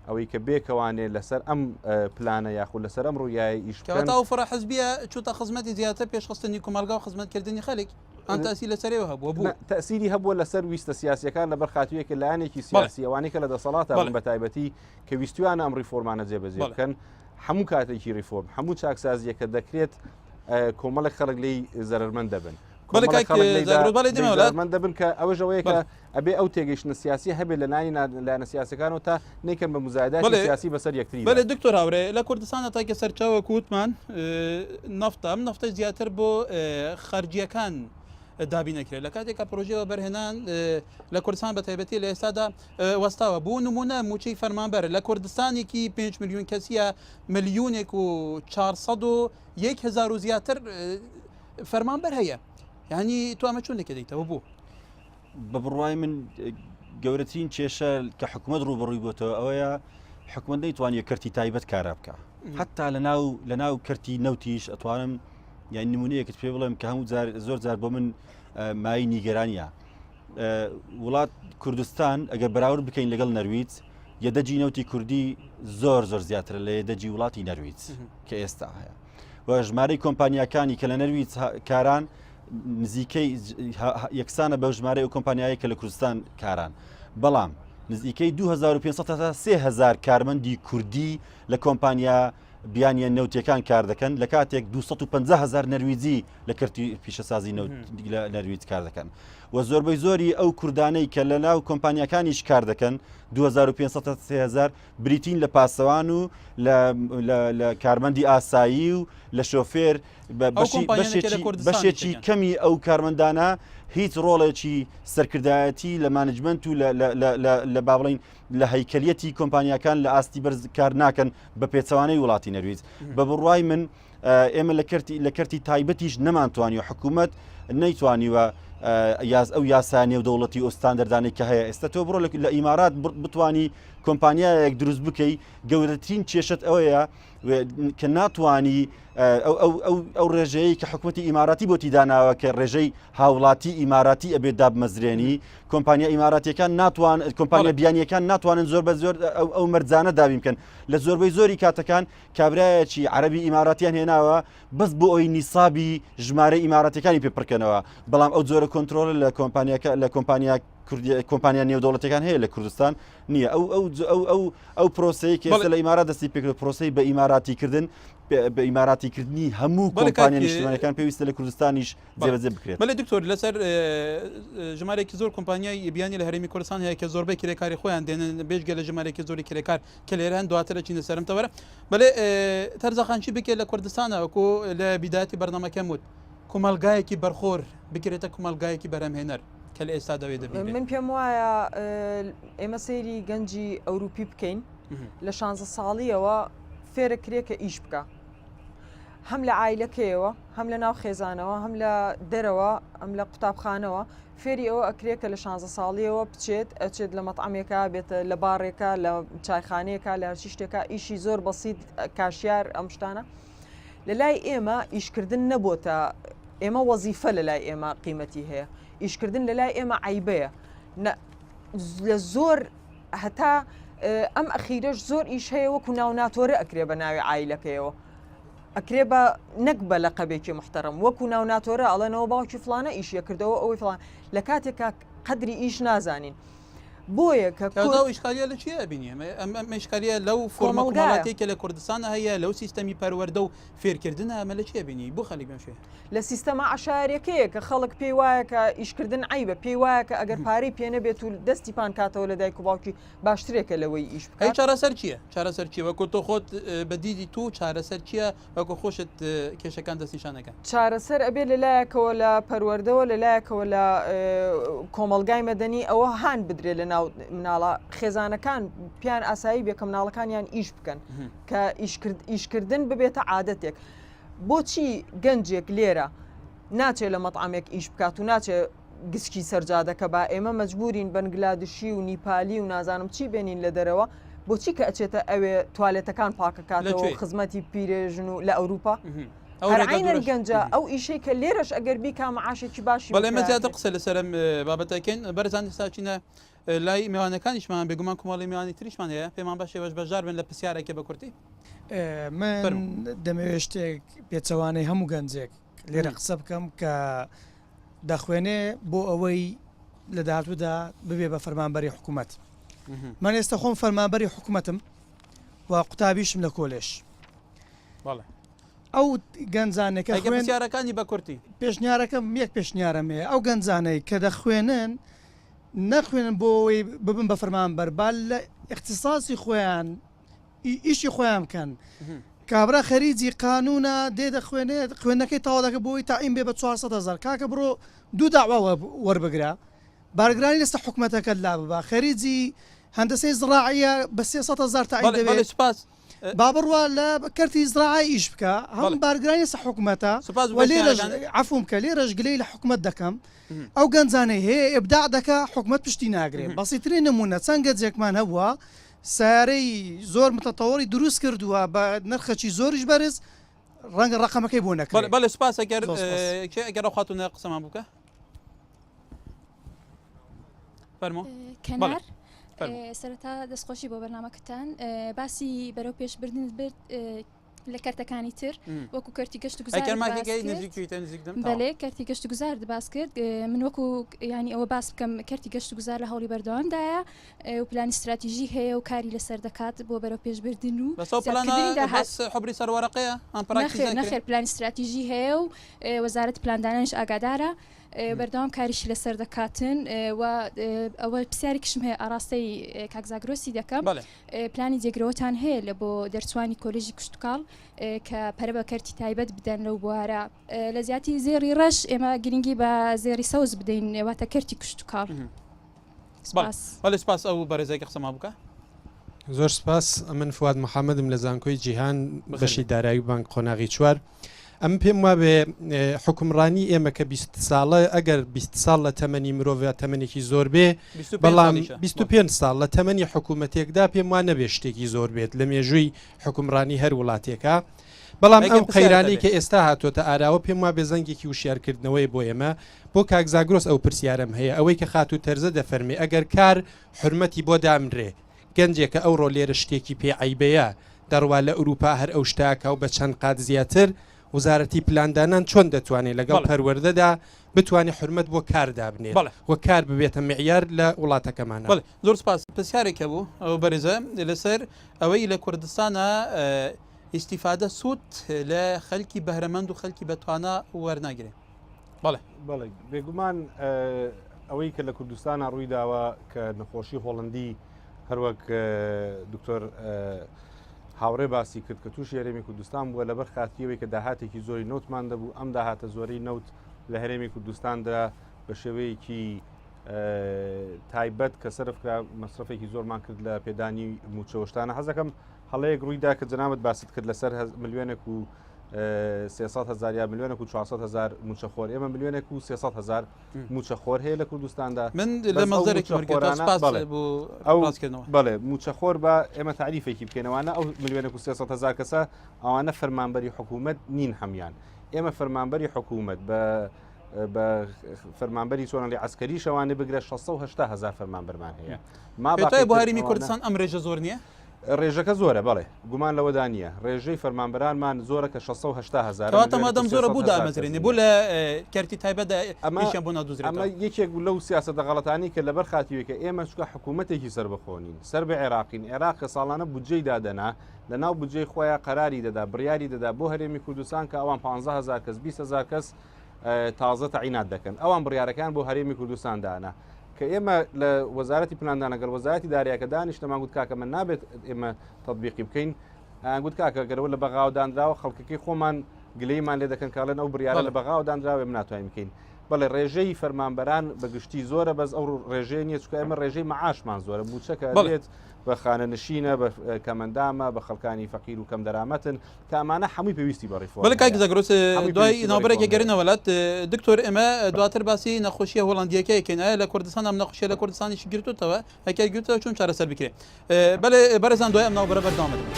ئەوەی کە بێکەوانێ لەسەر ئەم پلانە یاخود لەسەر ئەم ڕوویایی ئیشکەوە تا و فەرحیزبیە چوتە خزمەتی زیاتر پێشخستنی کۆمەلگا و خزمەتکردنی خەڵک ئەم تاسی لەسەرەوە هەبووە بوو تەسیری هەبووە لەسەر ویستە سیاسیەکان لەبەر خاتوویەکە لایەنێکی سیاسی ئەوانەی کە لە دەسەڵاتە بوون بە تایبەتی کە ویستویانە ئەم ریفۆرمانە جێبەجێ بکەن هەموو کاتێکی ریفۆرم هەموو چاکسازیە کە دەکرێت کۆمەڵک خەڵک لی زەرمەند دەبن من دەبن کە ئەوە ژەوەیە کە ئەبێ ئەو تێگەیشتنە سیاسی هەبێت لە لایەنە سیاسەکانەوە تا نەیکەن بە مزایداتی سیاسی بەسەر یەکتری بەڵێ دکتۆر هاورێ لە کوردستانە تاکە سەرچاوە کووتمان نەفتە ئەم نەفتە زیاتر بۆ خەرجیەکان دابی نەکرێت لە کاتێکە پرۆژەوە بەرهێنان لە کوردستان بە تایبەتی لە ئێستادا وەستاوە بوو نمونە موچەی فەرمانبەر لە کوردستانێکی 5 میلیۆن کەسیە ملیۆنێک و 400 و زیاتر فەرمانبەر هەیە یعنی تو ئەمە چۆن لێکە دەیتەوە بوو بە بڕوای من گەورەترین کێشە کە حکوومەت ڕوبڕووی بۆتەوە ئەوەیە حکوومەت نەیتوانێت کەرتی تایبەت کارا بکە حتا لە ناو کەرتی نەوتیش ئەتوانم یان نمونەیەکت پێ بڵێم کە هەموو زۆر جار بۆ من مای نیگەرانیە وڵات کوردستان ئەگەر بەراورد بکەین لەگەڵ نەرویج یەدەجی نەوتی کوردی زۆر زیاتر لە یەدەجی وڵاتی نەرویج کە ئێستا هەیە و ژمارەی کۆمپانیەکانی کە لە نەرویج کاران نزیکەی یەکسانە بە ژمارەی ئەو کۆمپانیایی کە لە کوردستان کاران بەڵام نزیکەی 2500 تا 3000 کارمەندی کوردی لە کۆمپانیا بیانیە نەوتیەکان کار دەکەن لە کاتێک 250,000 نەرویجی لە کەرتی پیشەسازی لە نەرویج کار دەکەن و زۆربەی زۆری ئەو کوردانەی کە لە ناو کۆمپانیەکانیش کار دەکەن 2500 تا 3000 بریتین لە پاسەوان و لە کارمەندی ئاسایی و لە شۆفێر بەشێکی کەمی ئەو کارمەندانە هیچ ڕۆڵێکی سەرکردایەتی لە مانجمنت و لە باڵین لە هەیکەلیەتی کۆمپانیەکان لە ئاستی بەرز کار ناکەن بە پێچەوانەی وڵاتی نەرویج بە بڕوای من ئێمە لە کەرتی تایبەتیش نەمانتوانی و حکوومەت نەیتوانیوە ئەو یاسانیە و دەوڵەتی ئۆستاندەردانەی کە هەیە ئێستا تۆ بڕۆ لە ئیمارات بتانی کۆمپانیایەک دروست بکەی گەورەترین کێشت ئەوەیە کە ناتوانی ئەو ڕێژەیە کە حکوومەتی ئیماراتی بۆ تیداناوە کە ڕێژەی هاوڵاتی ئیماراتی ئەبێت دابمەزرێنی کۆمپانیا ئیماراتیەکان کۆمپانیا بیانیەکان ناتوانن زۆر بە زۆر ئەو مەرجانە دابین بکەن لە زۆربەی زۆری کاتەکان کابرایەکی عەرەبی ئیماراتیان هێناوە بەس بۆ ئەوی نیسابی ژمارە ئیماراتەکانی پێپڕکەنەوە بەڵام ئەو جۆرە کۆنتترۆل لە کۆمپانیا نێودەوڵەتەکان هەیە لە کوردستان نییە ئەو پرۆسەیە کە ئێستا لە ئیمارات دەستی پێکرد پرۆسەی بە ئیماراتیکردن بە ئیماراتیکردنی هەموو کۆمپانیا نیشتیمانیەکان پێویستە لە کوردستانیش جێبەجێ بکرێت بەڵێ دکتۆر لەسەر ژمارێکی زۆر کۆمپانیای بیانی لە هەرێمی کوردستان هەیە کە زۆربەی کرێکاری خۆیان دێنن بێژگە لە ژمارێکی زۆری کرێکار کە لێران دواترە چینە سەرم تەوەرە بەڵێ تەرزەخانچی بکێت لە کوردستانە وەکو لە بیداەتی بەرنامەکەم وت کۆمەلگایەکی بەرخۆر بکرێتە کۆمەلگایەکی بەرەمهێنەر کە لە ئێستا دەوێت دەبێت من پێم وایە ئێمە سەیری گەنجی ئەوروپی بکەین لە 16 ساڵیەوە فێرە کرێکە ئیش بکە هەم لە عایلەکەیەوە هەم لە ناو خێزانەوە هەم لە دەرەوە ئەم لە قوتابخانەوە فێری ئەوە ئەکرێکە لە 16 ساڵیەوە بچێت ئەچێت لە مەطعمێکە بێتە لە بارێکە لە چایخانەیەکە لە هەرچی شتێکە ئیشی زۆر بەسیت کاشیار ئەم شتانە لە لای ئێمە ئیشکردن نەبووتە ئێمە وەزیفە لە لای ئێمە قیمەتی هەیە ئیشکردن لە لای ئێمە عیبەیە لە زۆر هەتا ئەم ئەخیرەش زۆر ئیش هەیە وەکو ناوناتۆرە ئەکرێ بە ناوی عیلەکەیەوە ئەکرێ بە نەک بە لە قەبێکی محتەرم وەکو ناوناتۆرە ئەڵێنەوە باوکی فلانە ئیشیە کردەوە ئەوەی فلان لە کاتێکا قەدری ئیش نازانین بۆیە کە ئیشکاریە لە چیە بینی ئەمەشکاریە لەو فۆرمە وڵاتێکە لە کوردستانە هەیە لەو سیستەمی پەروەردە و فێرکردنە ئەمە لە چیە بینی بۆ خەڵک بێشێ لە سیستەما عشارەکەیە کە خەڵک پێی وایە کە ئیشکردن عیبە پێی وایە کە ئەگەر پارەی پێ نەبێت و دەستی پان کاتەوە لە دایک و باوکی باشترێکە لەوەی ئیش بکات چارەسەر چییە چارەسەر چیە وەکو تۆ خۆت بەدیدی تو چارەسەر چییە وەکو خۆشت کێشەکان دەستنیشانەکە چارەسەر ئەبێ لەلایەکەوە لە پەروەردەوە لەلایەکەوە لە کۆمەلگای مەدەنی ئەوە هان بدرێ لە ناو مناڵە خێزانەکان پیان ئاسایی بێکە مناڵەکانیان ئیش بکەن کە ئیشکردن ببێتە عادەتێک بۆچی گەنجێک لێرە ناچێت لە مەطعمێک ئیش بکات و ناچێت گسکی سەرجادەکە با ئێمە مەجبورین بەنگلادشی و نیپالی و نازانم چی بێنین لە دەرەوە بۆچی کە ئەچێتە ئەوێ توالێتەکان پاکەکاتەوە خزمەتی پیرێژن و لە ئەوروپا هەرعینەن گەنجە ئەو ئیشەی کە لێرەش ئەگەر بیکا معاشێکی باشی بەڵێ ئێمە زیاتر قسە لەسەرم بابەتەکەین بەرزان ساچینە لای میوانەکانیشمان بێگومان کومەڵی میوانی تریشمان هەیە پێمان باشێ بەش بەژار بن لە پرسیارێکە بە کورتی من دەمەوێت شتێک پێچەوانەی هەموو گەنجێک لێرە قسە بکەم کە دەخوێنێ بۆ ئەوەی لە داهاتوودا ببێ بە فەرمانبەری حکوومەت من ئێستا خۆم فەرمانبەری حکوومەتم و قوتابیشم لە کۆلێژ ئەو گەنجانێکە پرسیارەکانی بە کورتی پێشنیارەکەم یەک پێشنیارم هەیە ئەو گەنجانەی کە دەخوێنن نەخوێنن بۆ ئەوەی ببن بە فەرمانبەر با لە اختصاصی خۆیان ئیشی خۆیان بکەن کابرا خەریجی قانونە دێ دەخوێنێت خوێندنەکەی تاوا دەکە بۆی تاعیم بێ بە 400,000 کاکە بڕۆ دوو داوا وەربگرە بارگرانی لەسەر حکوومەتەکەت لا ببە خەریجی هەندسەی زراعیە بە 300,000 تاعیم دەبێت سپاس با بڕوە لە کەرتی زراعی ئیش بکە هەم بارگرانی لەسەر حکوومەتە لێرەش عفوم کە لێرەش گلەی لە حکوومەت دەکەم ئەو گەنجانەی هەیە ئێبداع دەکە حکوومەت پشتی ناگرێت بەسیترین نمونە چەند گەنجێکمان هەبووە سیارەی زۆر متەتەوەڵی دروست کردووە بە نرخەکی زۆریش بەرز ڕەنگە ڕقەمەکەی بۆ نەکرێت بەڵێ سپاس ئەگەر خاتونە قسەمان بکە فەرمۆ کەنار سەرەتا دەستخۆشی بۆ بەرنامەکەتان باسی بەرەو پێشبردن برد لە کارتەکانی تر وەکو کەرتی گەشت و گوزار بەڵێ کەرتی گەشت و گوزار باس کرد من وەکو ینی ئەوە باس بکەم کەرتی گەشت و گوزار لە هەوڵی بەردەوامدایە و پلانی استراتیژی هەیە و کاری لەسەر دەکات بۆ بەرەو پێشبردن و حبری سەروەرەقەیە نەخێر پلانی استراتیژی هەیە و وەزارەت پلاندانانش ئاگادارە بەردەوام کاریشی لەسەر دەکاتن و ئەوە پرسیارێکشم هەیە ئاراستەی کاکزاگرۆسی دەکەم پلانی جێگرەوەتان هەیە لە بۆ دەرچوانی کۆلێژی کشتتوکاڵ کە پەرە بە کەرتی تایبەت بدەن لەو بوارە لە زیاتی زێری ڕەش ئێمە گرنگی بە زێری سەوز بدەین واتە کەرتی کشتتوکاڵ بەڵێ سپاس ئەو بەرەزێکی قسەما بکە زۆر سپاس من فواد محەممەدم لە زانکۆی جیهان بەشی دارایی بانک قۆناغی چوار ئەم پێم وابێ حکومڕانی ئێمە کە 20 ساڵە ئەگەر 20 ساڵ لە تەمەنی مرۆڤ تەمەنێکی زۆر بێ بەڵام 25 ساڵ لە تەمەنی حکوومەتێکدا پێم وان نەبێ شتێکی زۆر بێت لە مێژووی حکومڕانی هەر وڵاتێکە بەڵام ئەو قەیرانی کە ئێستا هاتۆتە ئاراوە پێم وا بێ زەنگێکی وشیارکردنەوەی بۆ ئێمە بۆ کاکزاگرۆس ئەو پرسیارم هەیە ئەوەی کە خات و تەرزە دەفەرمێ ئەگەر کار حرمەتی بۆ دامرێ گەنجێکە ئەوڕۆ لێرە شتێکی پێ عیبەیە دەڕوا لە ئەوروپا هەر ئەو شتاکە و بە چەند قات زیاتر وزارەتی پلاندانان چۆن دەتوانێت لەگەڵ پەروەردەدا بتوانێت حرمەت بۆ کار دابنێت وە کار ببێتە معیار لە وڵاتەکەمانە زۆر سپاس پرسیارێکە بوو ئەو بەرزە لەسەر ئەوەی لە کوردستانە ئیسیفادە سوود لە خەلکی بەهرەمەند و خەلکی بەتوانە وەرناگرێت بەڵێ بێگومان ئەوەی کە لە کوردستانە ڕووی داوە کە نەخۆشی هۆڵندی هەروەک دکتۆر هاوڕێ باسی کرد کە تووشی هەرێمی کوردستان بووە لەبەر خاتیەوەی کە داهاتێکی زۆری نەوتمان دەبوو ئەم داهاتە زۆری نەوت لە هەرێمی کوردستاندا بە شێوەیەکی تایبەت کە سەرفکرا مەصرفێکی زۆرمان کرد لە پێدانی موچەوەشتانە حەزەکەم هەڵەیەک ڕوویدا کە جەنابەت باست کرد لەسەر ملیۆنێک و 300,000 یا ملیۆنێک و 400,000 موچەخۆر ئێمە ملیۆنێک و 300,000 موچەخۆر هەیە لە کوردستاندا من لە مەزەرێکی بەڵێ موچەخۆر بە ئێمە تعریفێکی بکەینەوەوانە ئەو ملیۆنێک و 300,000 کەسە ئەوانە فەرمانبەری حکوومەت نین هەمان ئێمە فەرمانبەری حکوومەت بە فەرمانبەری چۆنەڵی عسکەری شەوانە بگرە 680,000 فەرمانبەرمان هەیە مابێتای بۆ هەرێمی کوردستان ئەم ڕێژە زۆر نییە ڕێژەکە زۆرە بەڵێ گومان لەوەدا نیە ڕێژەی فەرمانبەرانمان زۆرە کە 680,000 کەواتە مادەم زۆرە بوو دامەزرێنێ بۆ لە کەرتی تایبەتدا ئەمەشیان بۆ نادوزرێت ئەمە یەکێک لەو سیاسەتە غەڵەتانی کە لەبەر خاتیوێکە ئێمە چکە حکوومەتێکی سربەخۆنین سەر بە عێراقین عێراق کە ساڵانە بودجەی دادەنا لە ناو بودجەی خۆیان قەراری دەدا بڕیاری دەدا بۆ هەرێمی کوردستان کە ئەوان 15,000 کەس 20,000 کەس تازە تەعینات دەکەن ئەوان بڕیارەکان بۆ هەرێمی کوردستان دانا کە ئێمە لە وەزارەتی پلاندانەگەڵ وەزارەتی داریاکە دانیشتەمان گوت کاکە من نابێت ئێمە تەطبیقی بکەین گوت کاکە گەرەوە لە بەغاودانراوە خەڵکەکەی خۆمان گلەیمان لێ دەکەن کاڵێن ئەو بڕیارە لە بەغاودانراوێ ناتوانین بکەین بەڵێ ڕێژەی فەرمانبەران بەگشتی زۆرە بەس ئەو ڕێژەیە نییە چکە ئێمە ڕێژەی مەعاشمان زۆرە بووچەکە بێت بە خانە نشینە بە کەمەندامە بە خەڵکانی فەقیر و کەم دەرامەتن کە ئەمانە هەمووی پێویستی بەڕێفۆ بەڵێ کاک زەگرۆس دوای ناوبەرێکی گەرینە وڵات دکتۆر ئێمە دواتر باسی نەخۆشیە هۆڵندیەکەیەکەین لە کوردستان ئەم نەخۆشیە لە کوردستانیش گرتوتەوە هەکە گرتەوە چۆن چارەسەر بکرێت بەڵێ بەرزان دوای ئەم ناوبەرە بەردەوام بدەن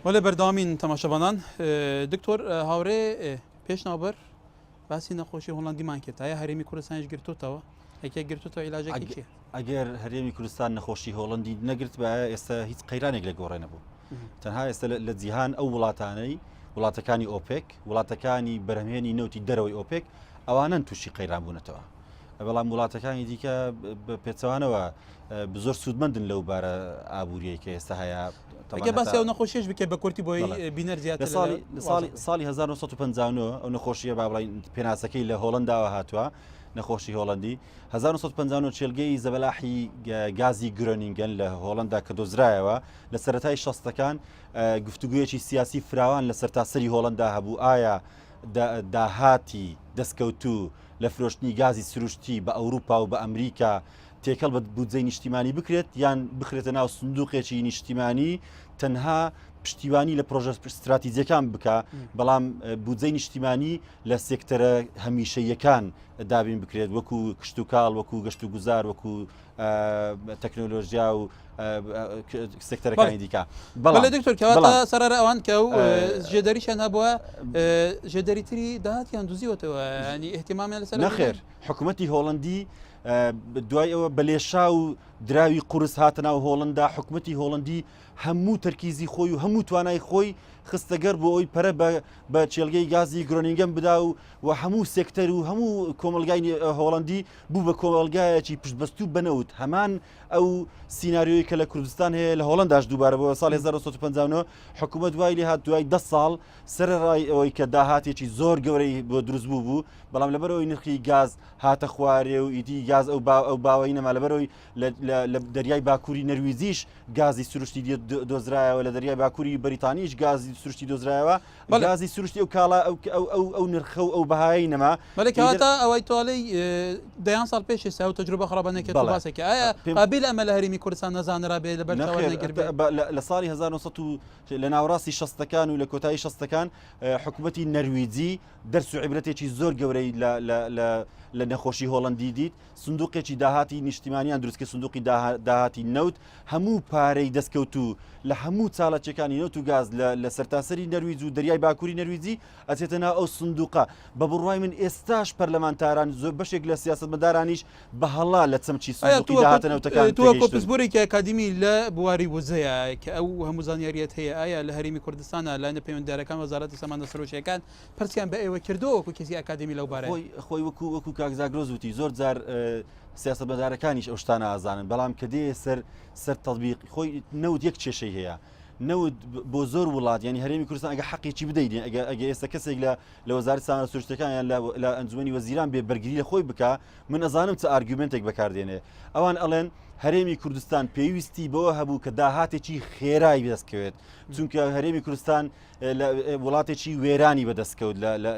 ولی بردامین تماشاوانان دکتۆر هاورێ پێشناوبەر باسی نەخۆشی هۆڵندیمان کرد تا هەرێمی کوردستانیش گرتوتەوە یەکێک گرتوتەوە عیلاجێکی چیە؟ ئەگەر هەرێمی کوردستان نەخۆشی هۆڵندی نەگرت بە ئێستا هیچ قەیرانێک لە گۆڕێ نەبوو تەنها ئێستا لە جیهان ئەو وڵاتانەی وڵاتەکانی ئۆپێک وڵاتەکانی بەرهەمهێنی نەوتی دەرەوەی ئۆپێک ئەوانن تووشی قەیران بوونەتەوە بەڵام وڵاتەکانی دیکە پێچەوانەوە زۆر سوودمەندن لەو بارە ئابوووریەیە کە ئێستا هەیە ئەگە باسی ئەو نەخۆشیش بکە بە کورتی بۆی بینەر زیاتر ساڵی 1950 ئەو نەخۆشیە با بڵین پێناسەکەی لە هۆڵنداوە هاتووە نەخۆشی هۆڵندی 1950 چێلگەی زەبەلاحی گازی گرۆنینگەن لە هۆڵندا کە دۆزرایەوە لە سەرەتای شەستەکان گفتوگویەکی سیاسی فراوان لە سەرتاسەری هۆڵندا هەبوو ئایا داهاتی دەستکەوتوو لە فرۆشتنی گازی سروشتی بە ئەوروپا و بە ئەمریکا تێکەڵ بە بودجەی نیشتیمانی بکرێت یان بخرێتە ناو سندوقێکی نیشتیمانی تەنها پشتیوانی لە پرۆژە استراتیجیەکان بکە بەڵام بودجەی نیشتیمانی لە سێکتەرە هەمیشەیەکان دابین بکرێت وەکو کشت و کاڵ وەکو گەشت و گوزار وەکو تەکنۆلۆژیا و سێکتەرەکانی دیکە بەڵێ دکتۆر کەواتە سەرارە ئەوان کە و ژێدەریشان هەبووە ژێدەریتری داهاتیان دوزیوەتەوە ینی احتیمامیان لەسەر نەخێر حکوومەتی هۆڵندی دوای ئەوە بەلێشا و دراوی قورس هاتە ناو هۆڵندا حکوومەتی هۆڵندی هەموو تەرکیزی خۆی و هەموو توانای خۆی خستەگەر بۆ ئەوی پەرە بە چێلگەی گازی گرۆنینگەم بدا و هەموو سێکتەر و هەموو کۆمەلگای هۆڵندی بوو بە کۆمەلگایەکی پشتبەستوو بنەوت هەمان ئەو سینناریۆی کە لە کوردستان هەیە لە هۆڵنداش دووبارە بۆ ساڵ 1950 حکوومەت دوای لێ هات دوای 10 ساڵ سەرڕای ئەوەی کە داهاتێکی زۆر گەورەی بۆ دروست بوو بەڵام لەبەرەوەی نرخی گاز هاتە خوارێ و ئیدی گاز ئەو باوەی نەما لەبەرەوەی لە دەریای باکووری نەرویزیش گازی سروشتی دۆزرایەوە لە دەریای باکووری بەریتانیش گازی سروشتی دۆزرایەوە گازی سروشتی ئەو کاڵا ئەو نرخە و ئەو بەهایی نەما بەڵێکەواتە ئەوەی تۆڵەی دەیان ساڵ پێش ئێستا و تەجروبە خراپانێکێت باسێکە ئایا قابل ئەمە لە هەرێمی کوردستان نەزانرا بێت لە ساڵی 1900 لە ناوڕاستی شەستەکان و لە کۆتایی شەستەکان حکوومەتی نەرویجی دەرس و عیبرەتێکی زۆر گەورەی لە نەخۆشی هۆڵندی دیت سندوقێکی داهاتی نیشتیمانیان دروستکە سندوقی داهاتی نەوت هەموو پارەی دەستکەوتو لە هەموو چاڵەچەکانی نەوت و گاز لە سەرتاسەری نەرویج و دەریای باکووری نەرویجی ئەچێتە ناو ئەو سندوقە بە بڕوای من ئێستاش پەرلەمانتاران زۆر بەشێک لە سیاسەتمەدارانیش بە هەڵا لە چەمچی سندوقی داهاتەنەوتەکان تۆ پسبوورێکی ئەکادمی لە بواری وزەیە کە ئەو هەموو زانیاریەت هەیە ئایا لە هەرێمی کوردستانە لایەنە پەیوەنددارەکان وەزارەتی سەمانە سەرۆشیەکان پرسیان بە ئێوە کردەوە وەکو کەسی ئەکادمی لەو بارە خۆی وەکو کاکزاگرۆز وتی زۆر جار سیاسەتمەدارەکانیش ئەو شتانە ئازانن بەڵام کە دێ سەر تەطبیق خۆی نەوت یەک کێشەی هەیە نەوت بۆ زۆر وڵات ینی هەرێمی کوردستان ئەگە حەقێکی بدەیت ئەگە ئێستا کەسێک لە وەزارەتی سامانە سروشتیەکان یان لە ئەنجومەنی وەزیران بێ بەرگری لە خۆی بکە من ئەزانم چه ئارگومنتێک بەکاردێنێ ئەوان ئەڵێن هەرێمی کوردستان پێویستی بەوە هەبوو کە داهاتێکی خێرایی بەدەستکەوێت چونکە هەرێمی کوردستان وڵاتێکی وێرانی بەدەستکەوت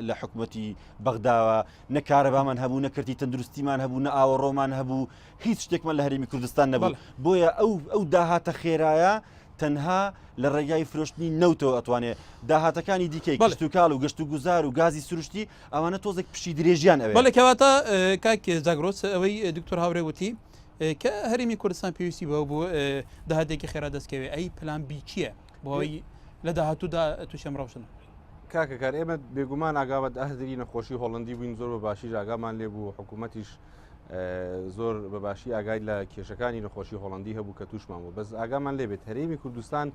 لە حکوومەتی بەغداوە نەکارەبامان هەبوو نەکردی تەندروستیمان هەبوو نە ئاوەڕۆمان هەبوو هیچ شتێکمان لە هەرێمی کوردستان نەبوو بۆیە ئەو داهاتە خێرایە تەنها لە ڕێگای فرۆشتنی نەوتەوە ئەتوانێت داهاتەکانی دیکەی گەشت و کاڵ و گەشت و گوزار و گازی سروشتی ئەوانە تۆزێک پشی درێژیان ئەوێ بەڵێ کەواتە کاک زاگرۆس ئەوەی دکتۆر هاورێ وتی کە هەرێمی کوردستان پێویستی بەوە بوو داهاتێکی خێرا دەستکەوێت ئەی پلان بی چییە بۆی لە داهاتوودا تووشەم ڕەوشن کاکەکار ئێمە بێگومان ئاگاوت ئەهدری نەخۆشی هۆڵندی بووین زۆر بەباشی ئاگامان لێ بوو حکوومەتیش زۆر بەباشی ئاگای لە کێشەکانی نەخۆشی هۆڵندی هەبوو کە تووشمان بوو بەس ئاگامان لێبێت هەرێمی کوردستان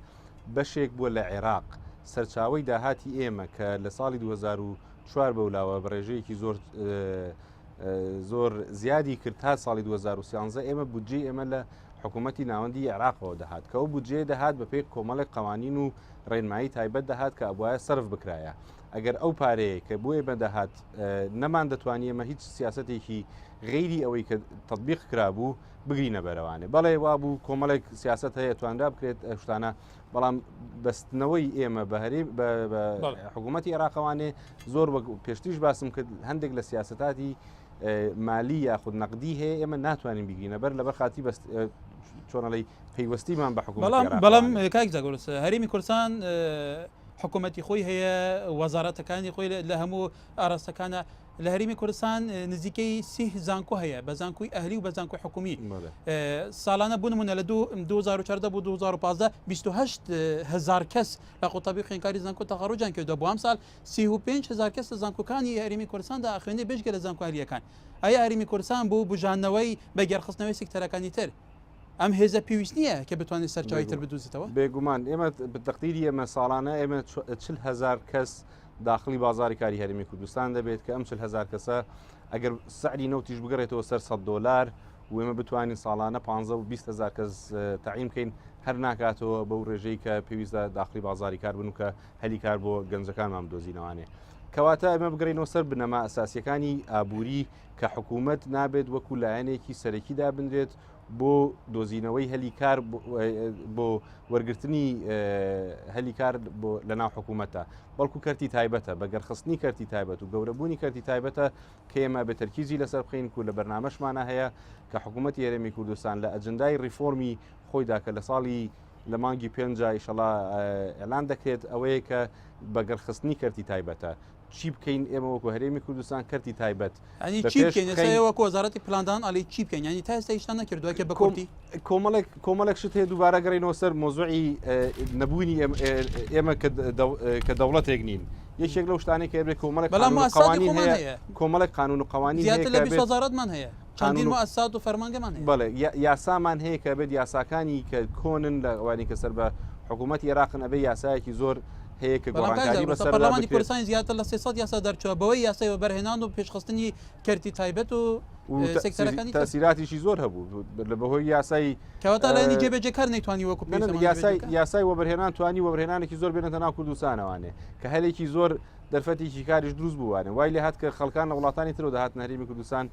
بەشێک بووە لە عێراق سەرچاوی داهاتی ئێمە کە لە ساڵی 2004 بەولاوە بەڕێژەیەکی زۆر زیادی کرد تا ساڵی 2013 ئێمە بودجێ ئێمە لە حکوومەتی ناوەندی عێراقەوە دەهات کە ئەو بودجێ دەهات بە پێی کۆمەڵێک قوانین و ڕێنمایی تایبەت دەهات کە ئەبوایە سەرف بکرایە ئەگەر ئەو پارەیە کە بۆیە بەدەهات نەمان دەتوانێت ئەمە هیچ سیاسەتێکی غیری ئەوەی کە تطبیق کرابوو بگرینە بەرەوانێ بەڵێ وابوو کۆمەڵێک سیاست هەیە توانرا بکرێت شتانە بەڵام بەستنەوەی ئێمە بە هەرێم بە حکوومەتی عێراقەوانێ زۆر پێشتیش باسم کرد هەندێک لە سیاسەتاتی مالی یاخود نەقدی هەیە ئێمە ناتوانین بگرینە بەر لەبەر خاتی چۆنەڵی پەیوەستیمان بە حکوومەت بەڵام کاک زاگرۆس هەرێمی کوردستان حکوومەتی خۆی هەیە وەزارەتەکانی خۆی لە هەموو ئاراستەکانە لە هەرمی کوردستان نزیکەی 30 زانکۆ هەیە بە زانکۆی ئەهلی و بە زانکۆی حکومی ساڵانە بوونمونە لە 2014 بۆ 2015 28,000 کەس لە قوتابی خوێنکاری زانکۆ تەقاڕوجیان کردووە بۆ ئەم ساڵ 35,000 کەس لە زانکۆکانی هەرمی کوردستاندا ئەخوێنێ بێژگە لە زانکۆ ئەهلیەکان ئایا هەرمی کوردستان بۆ بژانەوەی بەگەرخستنەوەی سێکتەرەکانی تر ئەم هێزە پێویست نییە کە بتوانێت سەرچاوی تر بدوزیتەوە بێگومان ئێمە بتەقدیری ئێمە ساڵانە ئێمە 40,000 کەس داخلی بازاری کاری هەرمی کوردستان دەبێت کە ئەم 40,000 کەسە ئەگەر سعری نەوتیش بگەڕێتەوە سەر $100 و ئێمە بتوانین ساڵانە 15 و 20,000 کەس تعیین بکەین هەر ناکاتەوە بەو ڕێژەی کە پێویستە داخلی بازاری کار بن و کە هەلی کار بۆ گەنجەکانمان بدۆزینەوانێ کەواتە ئەمە بگەڕێنەوە سەر بنەما ئەساسیەکانی ئابووری کە حکوومەت نابێت وەکو لایەنێکی سەرەکیدا بنرێت بۆ دۆزینەوەی هەلی کار بۆ وەرگرتنی هەلی کار لە ناو حکوومەتە بەڵکو کەرتی تایبەتە بەگەرخستنی کەرتی تایبەت و گەورەبوونی کەرتی تایبەتە کە ئێمە بە تەرکیزی لەسەر بخەین و لە بەرنامەشمانە هەیە کە حکوومەتی هەرێمی کوردستان لە ئەجندای ریفۆرمی خۆیدا کە لە ساڵی لە مانگی 5 ئیشەڵا ئێلان دەکرێت ئەوەیە کە بەگەرخستنی کەرتی تایبەتە چی بکەین ئێمە وەکو هەرێمی کوردستان کەرتی تایبەت ئەنی چی بکەین وەکو وەزارەتی پلاندان ئەڵی چی بکەین ینی تا ئێستا هیچتان نەکردووە کە بە کورتی کۆمەڵێک شت هەیە دووبارە گەڕێنەوە سەر مۆزوعی نەبوونی ئێمە کە دەوڵەتێک نین یەکێک لەو شتانێک کە کۆمەڵێک قوانین هەیە کۆمەڵێک قانون و قوانین زیاتر لە 20 وەزارەتمان هەیە چەندین مؤسسات و فەرمانگەمان هەیە بەڵێ یاسامان هەیە کە بێت یاساکانی کە کۆنن لە ئەوانی کە سەر بە حکوومەتی عێراقن ئەبێ یاسایەکی زۆر هەیە کە گۆڕانکاری بەسەر پەرلەمانی کوردستان زیاتر لە 300 یاسا دەرچووە بەوەی یاسای بەرهێنان و پێشخستنی کەرتی تایبەت و سێکتەرەکانی تاثیراتیشی زۆر هەبوو لە بەهۆی یاسای کەواتە لایەنی جێبەجێکار نەیتوانی وەکو یاسای وەبەرهێنان توانی وەبەرهێنانێکی زۆر بێنێتە ناو کوردستانەوانێ کە هەلێکی زۆر دەرفەتێکی کاریش دروست بووانێ وای لێ هات کە خەڵکان لە وڵاتانی ترەوە داهاتنە هەرێمی کوردستان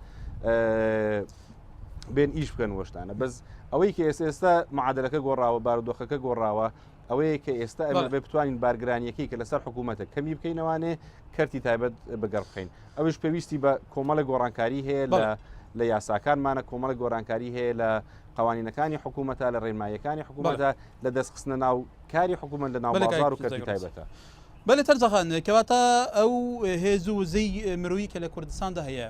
بێن ئیش بکەن وەشتانە بەس ئەوەی کە ئێستا معادلەکە گۆڕاوە بارودۆخەکە گۆڕاوە ئەوەیە کە ئێستا ئەمە بێ بتوانین بارگرانیەکەی کە لەسەر حکوومەتە کەمی بکەینەوانێ کەرتی تایبەت بەگەڕ بخەین ئەوش پێویستی بە کۆمەڵە گۆڕانکاری هەیە لە یاساکانمانە کۆمەڵە گۆڕانکاری هەیە لە قوانینەکانی حکوومەتە لە ڕێنماییەکانی حکوومەتە لە دەستخستنە ناو کاری حکوومەت لە ناو بازار و کەرتی تایبەتە بەڵێ تەرجەخان کەواتە ئەو هێز و وزەی مرۆیی کە لە کوردستاندا هەیە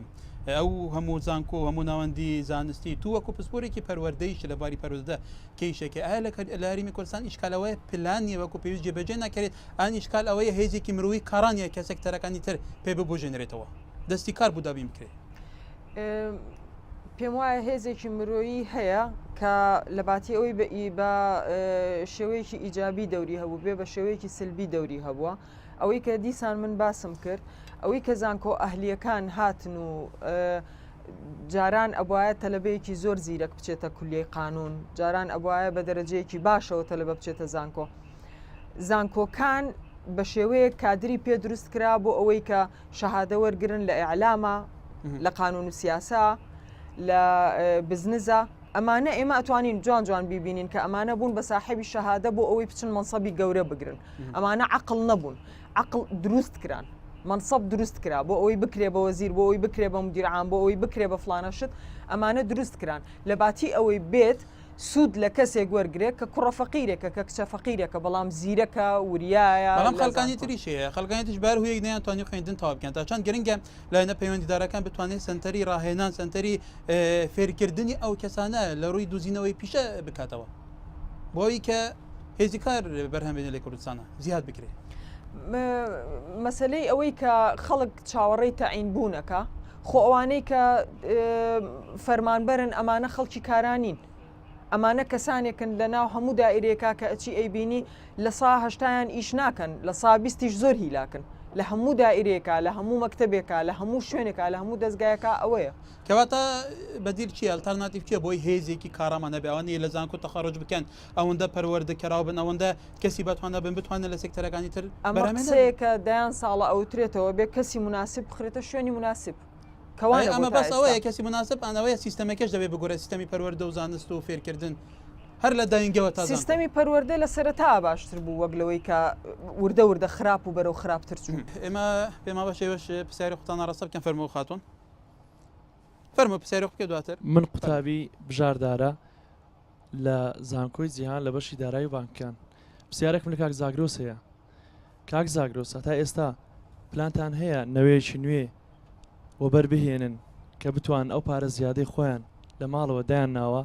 ئەو هەموو زانکۆ هەموو ناوەندی زانستی تو وەکو پسپۆرێکی پەروەردەیش لە باری پەروەردە کەیشێکی ئایا لە هەرێمی کوردستان ئیشکالەوەی پلانیە وەکو پێویست جێبەجێ ناکرێت ئان ئیشکال ئەوەیە هێزێکی مرۆیی کارانیە کە سێکتەرەکانی تر پێ ببوژێنرێتەوە دەستی کار بوو دابین بکرێت پێم وایە هێزێکی مرۆیی هەیە کە لە باتی ئەوەی بە شێوەیەکی ئیجابی دەوری هەبوو بێ بە شێوەیەکی سلبی دەوری هەبووە ئەوەی کە دیسان من باسم کرد ئەوەی کە زانکۆ ئەهلیەکان هاتن و جاران ئەبواە تەلەبەیەکی زۆر زیرەک بچێتە کولیەی قانون جاران ئەبواە بە دەرەجەیەکی باشەوە تەلەبە بچێتە زانکۆ زانکۆکان بە شێوەیە کادری پێ دروست کرا بۆ ئەوەی کە شەهادە وەرگرن لە ئیعلامە لە قانون و سیاسا لە بزنزە ئەمانە ئێمە ئەتوانین جوان جوان بیبینین کە ئەمانە بوون بە ساحێبی شەهادە بۆ ئەوەی بچن منسەبی گەورە بگرن ئەمانە عقل نەبوون عقل دروست کران منسەب دروست کرا بۆ ئەوەی بکرێ بە وەزیر بۆ ئەوەی بکرێ بە مدیرعام بۆ ئەوەی بکرێ بە فلانە شت ئەمانە دروست کران لە باتی ئەوەی بێت سوود لە کەسێک وەرگێت کە کوڕە فەقیرێکە کە کچە فەقیرێکە بەڵام زیرەکە وریایە بەڵام خەڵکانی تریشەیە خەڵکانیش بار هویەک نەیانتوانی خوێندن تاوا بکەن تا چەند گرنگە لایەنە پەیوەندیدارەکان بتوانێت سنتەری ڕاهێنان سنتەری فێرکردنی ئەو کەسانە لە ڕووی دوزینەوەی پیشە بکاتەوە بۆی کە هێزی کار بەرهەمبێنە لە کوردستانە زیاد بکرێت مەسلەی ئەوەی کە خەڵک چاوەڕێی تەعین بوونەکە خۆ ئەوانەی کە فەرمانبەرن ئەمانە خەڵکی کارانین ئەمانە کەسانێکن لە ناو هەموو دائیرێکا کە ئەچی ئەیبینی لە سا هەشتایان ئیش ناکەن لە سا بیستیش زۆر هیلاکن لە هەموو دائیرێکا لە هەموو مەکتەبێکا لە هەموو شوێنێکا لە هەموو دەستگایەکە ئەوەیە کەواتە بەدیل چیە ئەلتەرناتیڤ چیە بۆی هێزێکی کارامانە بێ ئەوانەیە لە زانکۆ تەخەڕۆج بکەن ئەوەندە پەروەردەکراو بن ئەوەندە کەسی بەتوانە بن بتوانێت لە سێکتەرەکانی تر ئەمە قسەیەکە دایان ساڵە ئەوترێتەوە بێ کەسی مناسب بخرێتە شوێنی مناسب ئەمە بەس ئەوەیە کەسی مناسب ئەنەوەیە سیستەمەکەش دەبێت بگۆرە سیستەمی پەروەردە و زانست و فێرکردن هەر لە داینگەوە تا سیستەمی پەروەردە لە سەرەتا باشتر بوو وەک لەوەی کە وردە وردە خراپ و بەرەو خراپتر چوو ئێمە پێما بەشێوەش پرسیاری قوتان ڕاستە بکەن فەرموو خاتون فەرموو پرسیاری بکە دواتر من قوتابی بژاردارە لە زانکۆی جیهان لە بەشی دارایی و بانکەکان پرسیارێکم لە کاک زاگرۆس هەیە کاک زاگرۆسە تا ئێستا پلانتان هەیە نەوەیەکی نوێ وەبەربهێنن کە بتوان ئەو پارە زیادەی خۆیان لە ماڵەوە دایان ناوە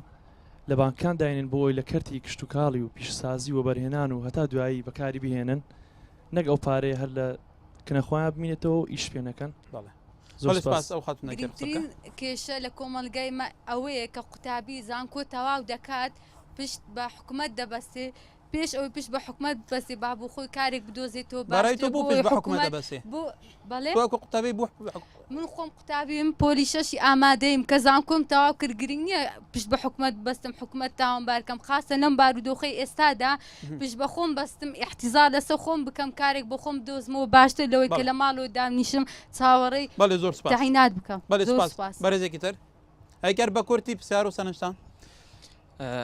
لە بانکان داینن بۆی لە کەرتی کشتتوکاڵی و پیشسازی وەبەرهێنان و هەتا دوایی بەکاری بهێنن نەک ئەو پارەیە هەر لە کنەخوایان بمینێتەوە ئیش پێنەکەن. گرنگترین کێشە لە کۆمەلگای ئەوەیە کە قوتابی زانکۆ تەواو دەکات پشت بە حکوومەت دەبەستێ پێش ئەوەی پشت بە حکوومەت بەسێ بابوو خۆی کارێک بدۆزێتەوە قوتابی بۆ من خۆم قوتابیم پۆلی شەشی ئامادەیم کە زانکۆم تەواو کرد گرنگ نییە پشت بە حکوومەت بەستم حکوومەت تاوانبارکەم خاصە لەم بارودۆخەی ئێستادا پشت بە خۆم بەستم احتیزار لەسەر خۆم بکەم کارێک بۆ خۆم دۆزمەوە باشتر لەوەی کە لە ماڵەوە دامنیشم چاوەڕێی تاعینات بکەم. بەرزێکی تر ئەگەر بە کورتی پرسیار و سەرنجتان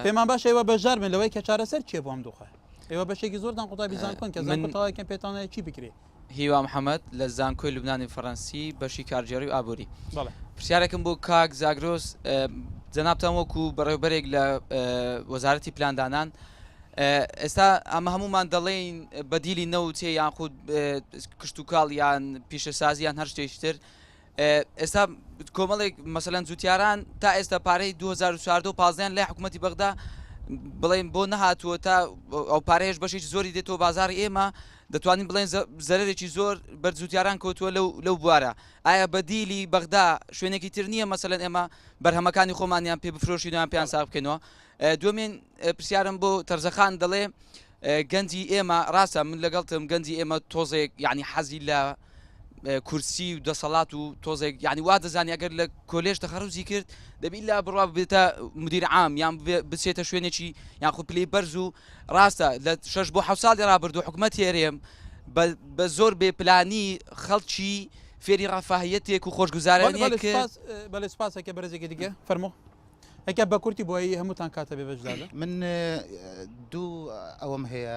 پێمان باش ئێوە بەژار من لەوەی کە چارەسەر چیە بۆ ئەم دۆخە ئێوە بەشێکی زۆرتان قوتابی زانکۆن کە زانکۆتەوەیەکەم پێتانەیە چی بکرێ. هیوا محەممەد لە زانکۆی لوبنانی فەڕەنسی بەشی کارژێڕی و ئابووری. پرسیارێکم بۆ کاک زاگرۆس جەنابتان وەکو بەڕێوەبەرێک لە وەزارەتی پلاندانان ئێستا ئەمە هەمومان دەڵێن بەدیلی نەوتێ یان خود کشتتوکاڵ یان پیشەسازیان هەر شتێشتر ئێستا کۆمەڵێک مەسەلەن جوتیاران تا ئێستا پارەی 2014 لای حکوومەتی بەغدا بڵێن بۆ نەهاتووە تا ئەو پارەیەش بەشێکی زۆری دێتەوە بازاری ئێمە دەتوانین بڵێن زەرێکی زۆر بەرجوتیاران کەوتووە لەو بوارە. ئایا بەدیلی بەغدا شوێنێکی تر نییە مەسەلەن ئێمە بەرهەمەکانی خۆمانیان پێ بفرۆشینیان پێیان ساغ بکەنەوە. دومین پرسیارم بۆ تەرزەخان دەڵێ گەنجی ئێمە ڕاستە من لەگەڵتم گەنجی ئێمە تۆزێک یعنی حەزی لە کورسی و دەسەڵات و تۆزێک یعنی وا دەزانی ئەگەر لە کۆلێژ تەخەڕوزی کرد دەبی لە بڕوا بێتە مدیر عام یان بچێتە شوێنێکی یان خو پلەی بەرز و ڕاستە لە 6 بۆ 7 ساڵی ڕابردوو حکوومەت هێرێم بە زۆر بێپلانی خەڵکی فێری ڕەفاهیەتێک و خۆشگوزارانێک بەڵێ سپاسێکە بەرزێکی دیگە فەرموو ئەکە بە کورتی بۆی هەمووتان کاتە بێ بەشدادا. من دوو ئەوەم هەیە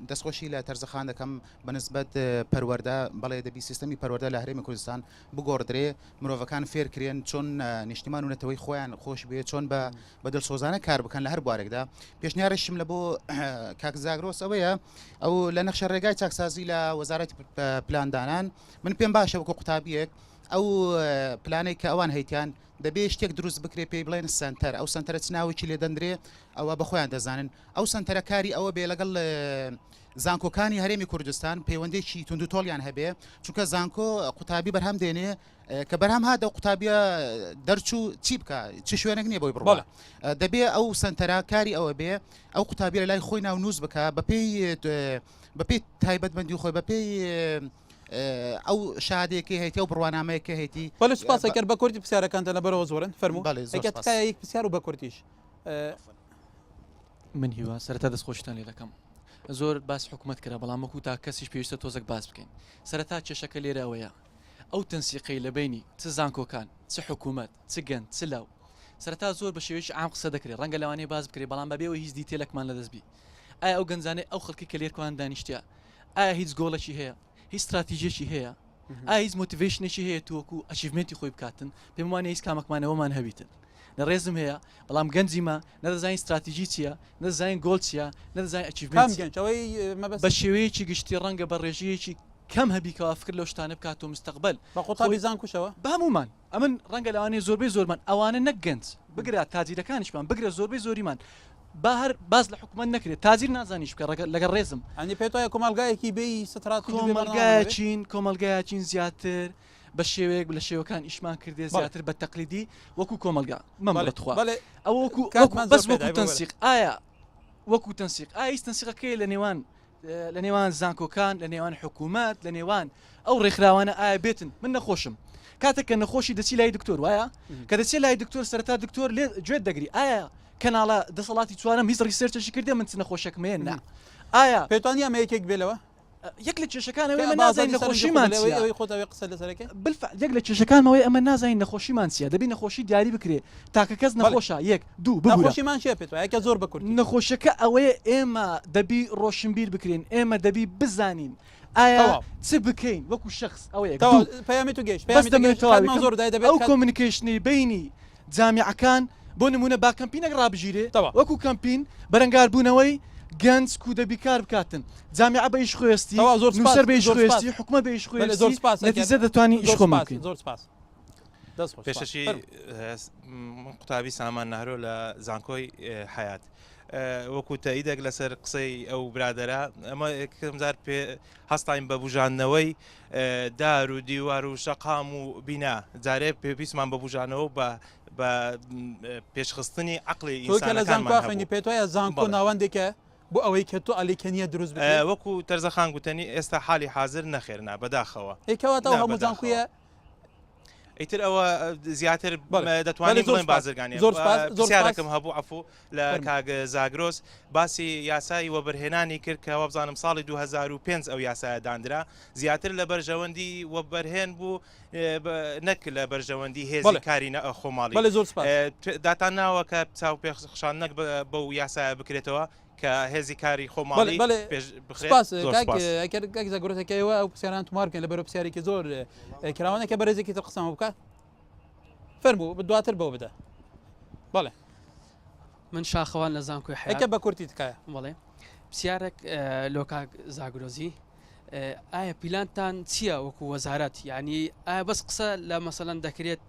دەستخۆشی لە تەرزەخان دەکەم بەنسبەت پەروەردە بەڵێ دەبی سیستەمی پەروەردە لە هەرێمی کوردستان بگۆڕدرێ مرۆڤەکان فێرکرێن چۆن نیشتیمان و نەتەوەی خۆیان خۆش بێت چۆن بە دڵسۆزانە کار بکەن لە هەر بوارێکدا. پێشنیارشم لە بۆ کاک زاگرۆس ئەوەیە ئەو لە نەخشە ڕێگای چاکسازی لە وەزارەتی پلاندانان من پێم باشە وەکو قوتابیەک ئەو پلانەی کە ئەوان هەیتیان دەبێ شتێک دروست بکرێ پێی بڵێن سنتەر ئەو سنتەرە چناوێکی لێ دەندرێ ئەوە بەخۆیان دەزانن ئەو سنتەرە کاری ئەوە بێ لەگەڵ زانکۆکانی هەرێمی کوردستان پەیوەندێکی توندوتۆڵیان هەبێ چونکە زانکۆ قوتابی بەرهەم دێنێ کە بەرهەم هاتە قوتابیە دەرچوو چی بکە چ شوێنێک نییە بۆی بڕۆ دەبێ ئەو سنتەرە کاری ئەوە بێ ئەو قوتابی لە لای خۆی ناو نووس بکە بەپێی تایبەتمەندی خۆی بەپێی ئەو شادێکی هەیەی و بڕوانامەیەکە هەیەی بەڵێ سوپاسە کرد بە کورتی پرسیارەکانتە لە بەرەوە زۆرن فەرموو یەک پرسیار و بە کورتیش. من هیوا سەرەتا دەستخۆشتان لێ دەکەم زۆر باس حکوومەت کرا بەڵام وەکو تا کەسیش پێویستە تۆزێک باس بکەین. سەرەتا کێشەکە لێرە ئەوەیە ئەو تەنسیقەی لە بینی چ زانکۆکان چ حکوومەت چ گەند چ لاو سەرەتا زۆر بە شێوەیەکی عام قسە دەکرێت ڕەنگە لەوانەیە باز بکرێت بەڵام بەبێەوە هیچ دیتێلێکمان لەدەستبی. ئایا ئەو گەنجانەی ئەو خەڵکی کە لێرکوان دانیشتیا ئایا هیچ گۆڵێکی هەیە هیچ استراتیژیەکی هەیە ئایا هیچ مۆتیڤیشنێکی هەیە تووەکو ئەچیڤمنتی خۆی بکاتن پێم وانە هیچ کامەکمانەوەمان هەبیتن لە ڕێزم هەیە بەڵام گەنجیمە نەدەزانین استراتیژی چییە نەدەزانین گۆڵ چییە نەدەزانین ئەچیڤمنت بە شێوەیەکی گشتی ڕەنگە بە ڕێژەیەکی کەم هەبیکەوە فکر لەو شتانە بکاتەوە مستەقبل بە قوتابی زانکۆشەوە بە هەمومان ئەمن ڕەنگە لەوانەیە زۆربەی زۆرمان ئەوانە نەک گەنج بگرە تاجیرەکانیشمان بگرە زۆربەی زۆریمان با هەر باز لە حکوومەت نەکرێت تاجیر نازانیش بکە لەگەڵ ڕێزم ئەنی پێت وایە کۆمەلگایەکی بێی کۆمەلگایەکین زیاتر بە شێوەیەک لە شێوەکان ئیشمان کردێ زیاتر بە تەقلیدی وەکو کۆمەلگا مەمڵەتخوا ئەو بەس وەکو تەنسیق ئایا وەکو تەنسیق ئایا هیچ تەنسیقەکەی لە نێوان زانکۆکان لە نێوان حکوومەت لە نێوان ئەو ڕێکخراوانە ئایا بێتن من نەخۆشم کاتێک کە نەخۆشی دەچی لای دکتۆر وایە کە دەچێت لای دکتۆر سەرەتا دکتۆر لێ گوێت دەگری ئایا کەناڵە دەسەڵاتی چوارم هیچ ڕیسێرچێکی کردێ من چ نەخۆشەکمێن نا ئایا پێتوانیا ئەمەیەکێک بێلەوە یەک لە کێشەکانەوەی ئەمە نازانین نەخۆشیمان یەک لە کێشەکانەوەی ئەمە نازانین نەخۆشیمان چیە دەبی نەخۆشی دیاری بکرێ تاکە کەس نەخۆشە یەک دوو نەخۆشیمان چیە پێت وایە کە زۆر بکورد نەخۆشەکە ئەوەیە ئێمە دەبی ڕۆشنبیر بکرێن ئێمە دەبی بزانین ئایا چ بکەین وەکو شخص ئەوەیە پەیامی تو گەشت ئەو کۆمونیکیشنی بینی جامیعەکان بۆ نمونە با کەمپینێک ڕابژیرێ وەکو کەمپین بەرەنگار بوونەوەی گەنج کو دەبی کار بکاتن جامیع بە ئیش خۆستی نووسەر بە ئیش خۆستی حکومە بە ئیش خۆستی نەتیجە دەتوانین ئیش خۆمان بکەین. زۆر سپاس. پێشەشی قوتابی سامان نهرۆ لە زانکۆی حیات وەکو تاییدێک لەسەر قسەی ئەو برادەرە ئەمە کەمزار پێ هەستاین بە بژانەوەی دار و دیوار و شەقام و بینا جارێ پێویستمان بە بژانەوە بە پێشخستنی عقلی ئینسانەکانمان پێت وایە زانکۆ ناوەندێکە بۆ ئەوەی کە تۆ ئەلیکەنیە دروست وەکو تەرزەخان گوتنی ئێستا حالی حاضر نەخێرنا بەداخەوە ئێکەواتەوە هەموو زانکۆیە ئیتر ئەوە زیاتر دەتوانین بڵێن بازرگانی پرسیارێکم هەبوو عفو لە کاگ زاگرۆس باسی یاسایی وەبەرهێنانی کرد کە وە بزانم ساڵی 2005 ئەو یاسایە دانرا زیاتر لە بەرژەوەندی وەبەرهێن بوو نەک لە بەرژەوەندی هێزی کاری خۆماڵی داتان ناوە کە چاو پێخشان نەک بەو یاسایە بکرێتەوە کە هێزی کاری خۆماڵی زەگرۆتەکەیەوە ئەو پرسیاران تومار بکەن لە بەرەو پرسیارێکی زۆر کراوانێکە بەرەزێکی تر قسەمە بکات فەرموو دواتر بەو بدە. بەڵێ من شاخەوان لە زانکۆی حەکە بە کورتی تکایە بڵێ پرسیارێک لۆکاک زاگرۆزی ئایا پیلانتان چییە وەکو وەزارەت یعنی ئایا بەس قسە لە مەسەلەن دەکرێت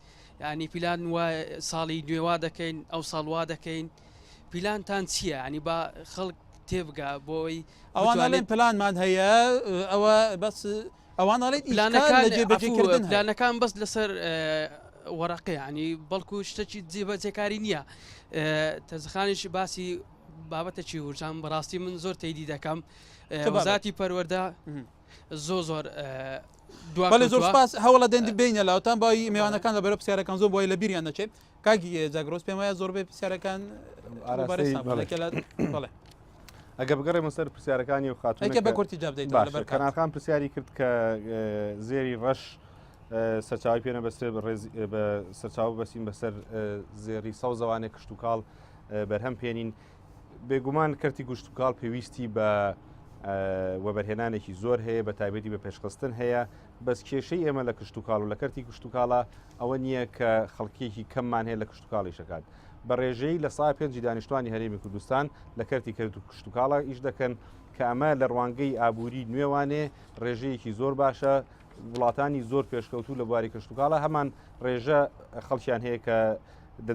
ینی پیلان وە ساڵی نوێوا دەکەین ئەو ساڵوا دەکەین پیلانتان چییە ینی با خەڵک تێبگا بۆی ئەوانڵێن پلانمان هەیە ئەوە بەس ئەوانڵێت پلانەکان بەس لەسەر وەرەقی ینی بەڵکو شتێکی جێبەجێکاری نییە تەزخانیشی باسی بابەتێکی ورجان بەڕاستی من زۆر تێیدی دەکەم وەزارەتی پەروەردە زۆر بەڵێ زۆر سپاس هەوڵە دەندی بینە لاوتان باوی میوانەکان لە بەرە پرسیارەکان زۆر بۆی لە بیریان نەچێت کاکی زاگرۆس پێم وایە زۆربەی پرسیارەکان ئەگە بگەڕێمە سەر پرسیارەکانی و خاتونەکە بە کورتی جواب دەیت کەنارخان پرسیاری کرد کە زێری ڕەش سەرچاوی پێ نەبەستێ بە سەرچاو بەسین بەسەر زێری سەوزەوانێک کشت و کاڵ بەرهەم پێنین بێگومان کەرتی گوشت و کاڵ پێویستی بە وەبەرهێنانێکی زۆر هەیە بە تایبەتی بە پێشخستن هەیە بەس کێشەی ئێمە لە کشت و کاڵ و لە کەرتی کشت و کاڵە ئەوە نییە کە خەڵکیێکی کەممان هەیە لە کشت و کاڵی شکات بە ڕێژەی لە سا پێنج دانیشتوانی هەرێمی کوردستان لە کەرتی کرد و کشت و کاڵە ئیش دەکەن کە ئەمە لە ڕوانگەی ئابووری نوێوانێ ڕێژەیەکی زۆر باشە وڵاتانی زۆر پێشکەوتوو لە بواری کشت و کاڵە هەمان ڕێژە خەڵکیان هەیە کە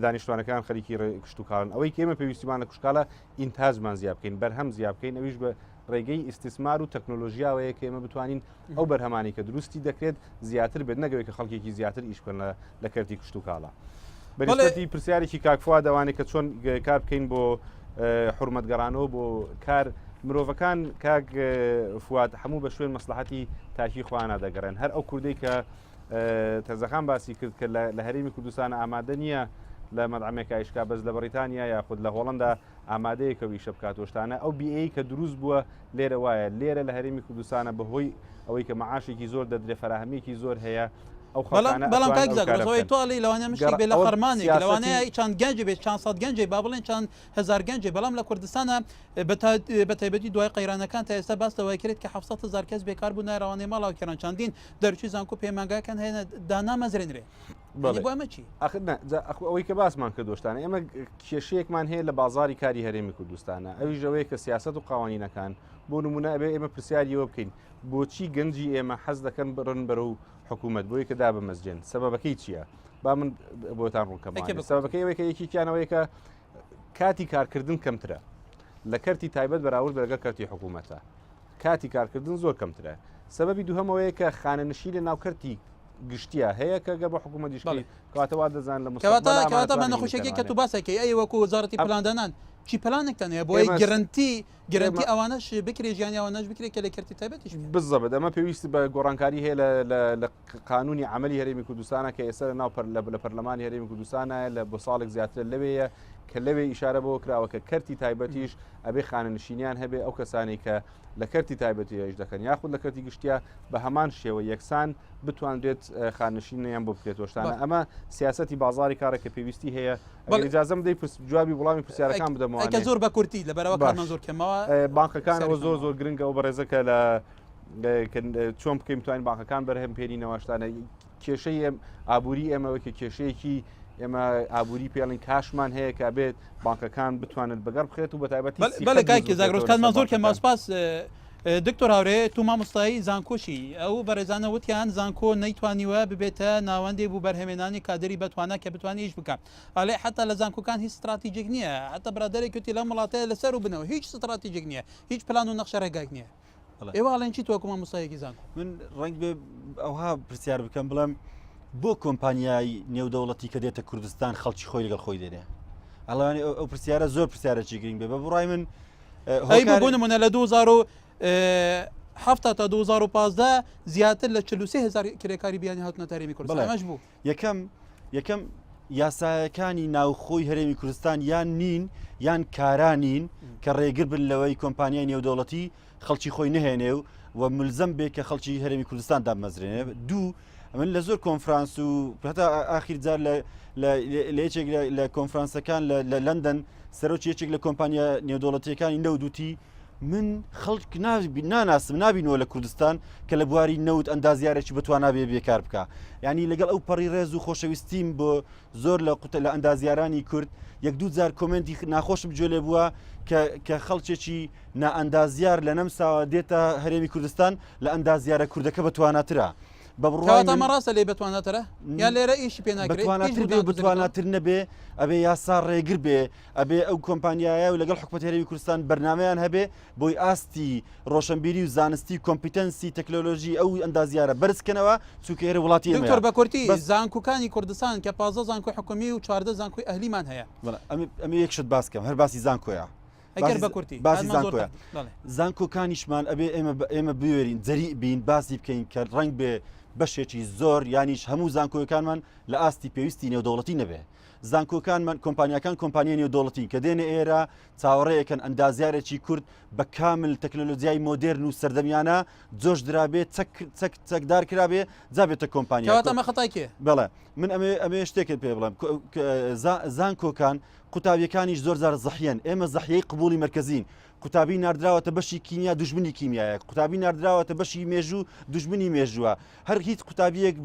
دانیشتوانەکان خەریکی کشت و کاڵن ئەوەی کە ئێمە پێویستیمان لە کشتکاڵە ئینتاجمان زیاد بکەین بەرهەم زیاد بکەین ئەویش بە ڕێگەی ئیسtismار و تەکنۆلۆژیاوەیە کە ئێمە بتوانین ئەو بەرهەمانی کە دروستی دەکرێت زیاتر بێت نەگەوێت کە خەڵکێکی زیاتر ئیش بکەن لە کەرتی کشت و کاڵە بەنسبەتی پرسیارێکی کاکفوا دەوانێت کە چۆن کار بکەین بۆ حورمەتگەڕانەوە بۆ کار مرۆڤەکان کاک فواد هەموو بە شوێن مەسلحەتی تاکی خوانا دەگەڕێن هەر ئەو کوردەی کە تەرزەخان باسی کرد کە لە هەرێمی کوردستان ئامادە نییە لە مەدعمێک ئایشکا بەس لە بەریتانیا یاخود لە هۆڵندا ئامادەیەکە ویشە بکاتۆشتانە ئەو بیایی کە دروست بووە لێرە وایە لێرە لە هەرێمی کوردستانە بەهۆی ئەوەی کە معاشێکی زۆر دەدرێ فەراهەمیەکی زۆر هەیە بەڵام کاک زاگرۆزەوەی تۆڵی لەوانە مشتی بێ لە خەرمانێک لەوانەیە چەند گەنجی بێت چەند سەد گەنجی با بڵێن چەند هزار گەنجی بەڵام لە کوردستانە بە تایبەتی دوای قەیرانەکان تا ئێستا باستەوەی کرێت کە 700,000 کەس بێکار بوو نایڕەوانەی ماڵاوکێران چەندین دەرچوی زانکۆ پەیمانگاکان هەیە دانامەزرێنرێ ئەمە چی ئەوەی کە باسمان کردۆشتانە ئێمە کێشەیەکمان هەیە لە بازاری کاری هەرێمی کوردستانە ئەویش ئەوەیە کە سیاست و قوانینەکان بۆ نمونە ئەبێ ئێمە پرسیاریەوە بکەین بۆچی گەنجی ئێمە حەز دەکەن بڕن بەرەو حکوومەت بۆی کە دا بەمەسجێن سەبەبەکەی چییە با من بۆتان ڕوونکەم سەبەبەکەی ئەوەیە کە یەکییانەوەی کە کاتی کارکردن کەمترە لە کەرتی تایبەت بەراورد بەرگە کەرتی حکوومەتە کاتی کارکردن زۆر کەمترە سەبەبی دووهەمەوەیە کە خانەنشی لە ناوکەرتی گشتیە هەیە کە گە بە حکوومەتیشکڵی کەواتەوا دەزان لە کەواتە بە نەخۆشیەکەی کە تو باسەکەی ئەی وەکو وەزارەتی پلاندانان چی پلانێکتان هەیە بۆی گرنتی ئەوانەش بکرێ ژیانی ئەوانەش بکرێت کە لە کەرتی تایبەتیش بزەبێت ئەمە پێویستی بە گۆڕانکاری هەیە لە قانونی عملی هەرێمی کوردستانە کە ئێستا ناو لە پەرلەمانی هەرێمی کوردستانە لە بۆ ساڵێک زیاتر لەوەیە کە لەوێ ئیشارە بۆ کراوە کە کەرتی تایبەتیش ئەبێ خانەنشینیان هەبێ ئەو کەسانی کە لە کەرتی تایبەتی هەیەش دەکەن یاخود لە کەرتی گشتیا بە هەمان شێوە یەکسان بتوانرێت خانەشینیان بۆ بکرێتۆشتانە ئەمە سیاستی بازاری کارە کە پێویستی هەیە ئیجازەم دەی جوابی وڵامی پرسیارەکان بدەمەوە کە زۆر بە کورتی لەبەرەوە کارمان زۆر کەمەوە بانکەکانەوە زۆر گرنگە و بەڕێزەکە لە چۆن بکەین توانین بانکەکان بەرهەم پێێنینەوەشتانە کێشەی ئابووری ئێمەوە کە کێشەیەکی ئێمە ئابووری پێڵین کاشمان هەیە کە بێت بانکەکان بتوانن بەگەڕ بخێت و بە تایبەتی بەڵێ کاکی زاگرۆس کاتمان زۆر کە ماسپاس دکتۆر هاورێ تو مامۆستایی زانکۆشی ئەو بەڕێزانە وتیان زانکۆ نەیتوانیوە ببێتە ناوەندێ بوو بەرهێمێنانی کادری بەتوانە کە بتوانانی هیچ بکات ئەڵێ حتا لە زانکۆکان هیچ استراتیژیک نییە حتا برادێک کوتی لە وڵاتەیە لەسەر و بنەوە هیچ استراتیژیک نییە هیچ پلان و نەخشە ڕێگاک نییە ئێوەڵێن چی تۆکو مامۆستایەکی زانکۆ من ڕنگ بێ ئەوها پرسیار بکەم بڵێم بۆ کۆمپانیای نێودەوڵەتی کە دێتە کوردستان خەڵکی خۆی لەگەڵ خۆی دێنێ ئەڵێ ئەو پرسیارە زۆر پرسیارێکی گرنگ بێ بە بڕای من ئەی ببوون منە لە 2007 تا 2015 زیاتر لە 43,000 کرێکاری بیانی هاتونە تاریمی کوردستان ئەمەش بوو یەکەم یاسایەکانی ناوخۆی هەرێمی کوردستان یان نین یان کارانین کە ڕێگر بن لەوەی کۆمپانیای نێودەوڵەتی خەڵکی خۆی نهێنێ و ملزم بێ کە خەڵکی هەرێمی کوردستان دامەزرێنێ دوو من لە زۆر کۆنفرانس و هەتا ئاخیر جار لە یەکێک لە کۆنفرانسەکان لە لەندەن سەرۆکی یەکێک لە کۆمپانیا نێودەوڵەتیەکانی نەودوتی من خەڵک ناناسم نبینەوە لە کوردستان کە لە بواری نەوت ئەندازیارێکی بتوانە بێ بێکار بکە ینی لەگەڵ ئەو پەڕی ڕێز و خۆشەویستیم بۆ زۆر لە ئەندازیارانی کورد یەک دوو جار کۆمنتی ناخۆشم جۆ لێ بووە کە خەڵکێکی نائەندازیار لە نەمساوە دێتە هەرێمی کوردستان لە ئەندازیارە کوردەکە بەتواناترە بەڕاستە لێ بتواناترە یا لێرە ئیشی پێ بتواناتر نەبێ ئەبێ یاسا ڕێگر بێ ئەبێ ئەو کۆمپانیایە و لەگەڵ حکومەت هەرێمی کوردستان بەرنمەیان هەبێ بۆی ئاستی ڕۆشنبیری و زانستی کۆمپیتەنسی تەکنۆلۆژی ئەو ئەندازیارە بەرزکەنەوە چونکە وڵاتی دکتۆر بە کورتی زانکۆکانی کوردستان کە 15 زانکۆی حکومی و 14 زانکۆی ئەهلیمان هەیە ئەمە یەکشت باسکەم هەر باسی زانکۆیە باسی زانکۆیە زانکۆکانیشمان ئەبێ ئێمە بوێرین جەری بین باسی بکەین کە ڕنگ بێ بەشێکی زۆر یانیش هەموو زانکۆیەکانمان لە ئاستی پێویستی نێودەوڵەتی نەبێ زانکۆکانمان کۆمپانیەکان کۆمپانیای نێودەوڵەتی کە دێنە ئێرە چاوەڕێیەکەن ئەندازیارێکی کورد بە کامل تەکنۆلۆژیای مۆدرن و سەردەمیانە جۆش درابێت چەکدار کرابێ جابێتە کۆمپانیا ئەمە خەتای بەڵێ من ئەمێ شتێکت پێ بڵێم زانکۆکان قوتابیەکانیش زۆر زار زەحیەن ئێمە زەحیەی قبولی مرکزین قوتابی نردراوەتە بەشی کیمیا دوژمنی کیمیایە قوتابی نردراوەتە بەشی مێژوو دوژمنی مێژووە هەر هیچ قوتابیەک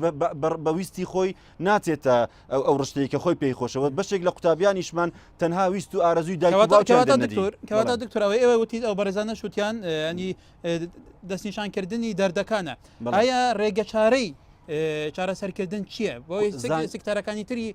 بەویستی خۆی ناچێتە ئەو ڕشتەیە کە خۆی پێی خۆشەوە بەشێک لە قوتابیانیشمان تەنها ویست و ئارەزووی دایکەواتە دکتۆرەوەی ئێوە وتیت ئەو بەڕێزانە شوتیان ینی دەستنیشانکردنی دەردەکانە ئایا ڕێگە چارەی چارەسەرکردن چییە بۆی سکتارەکانی تری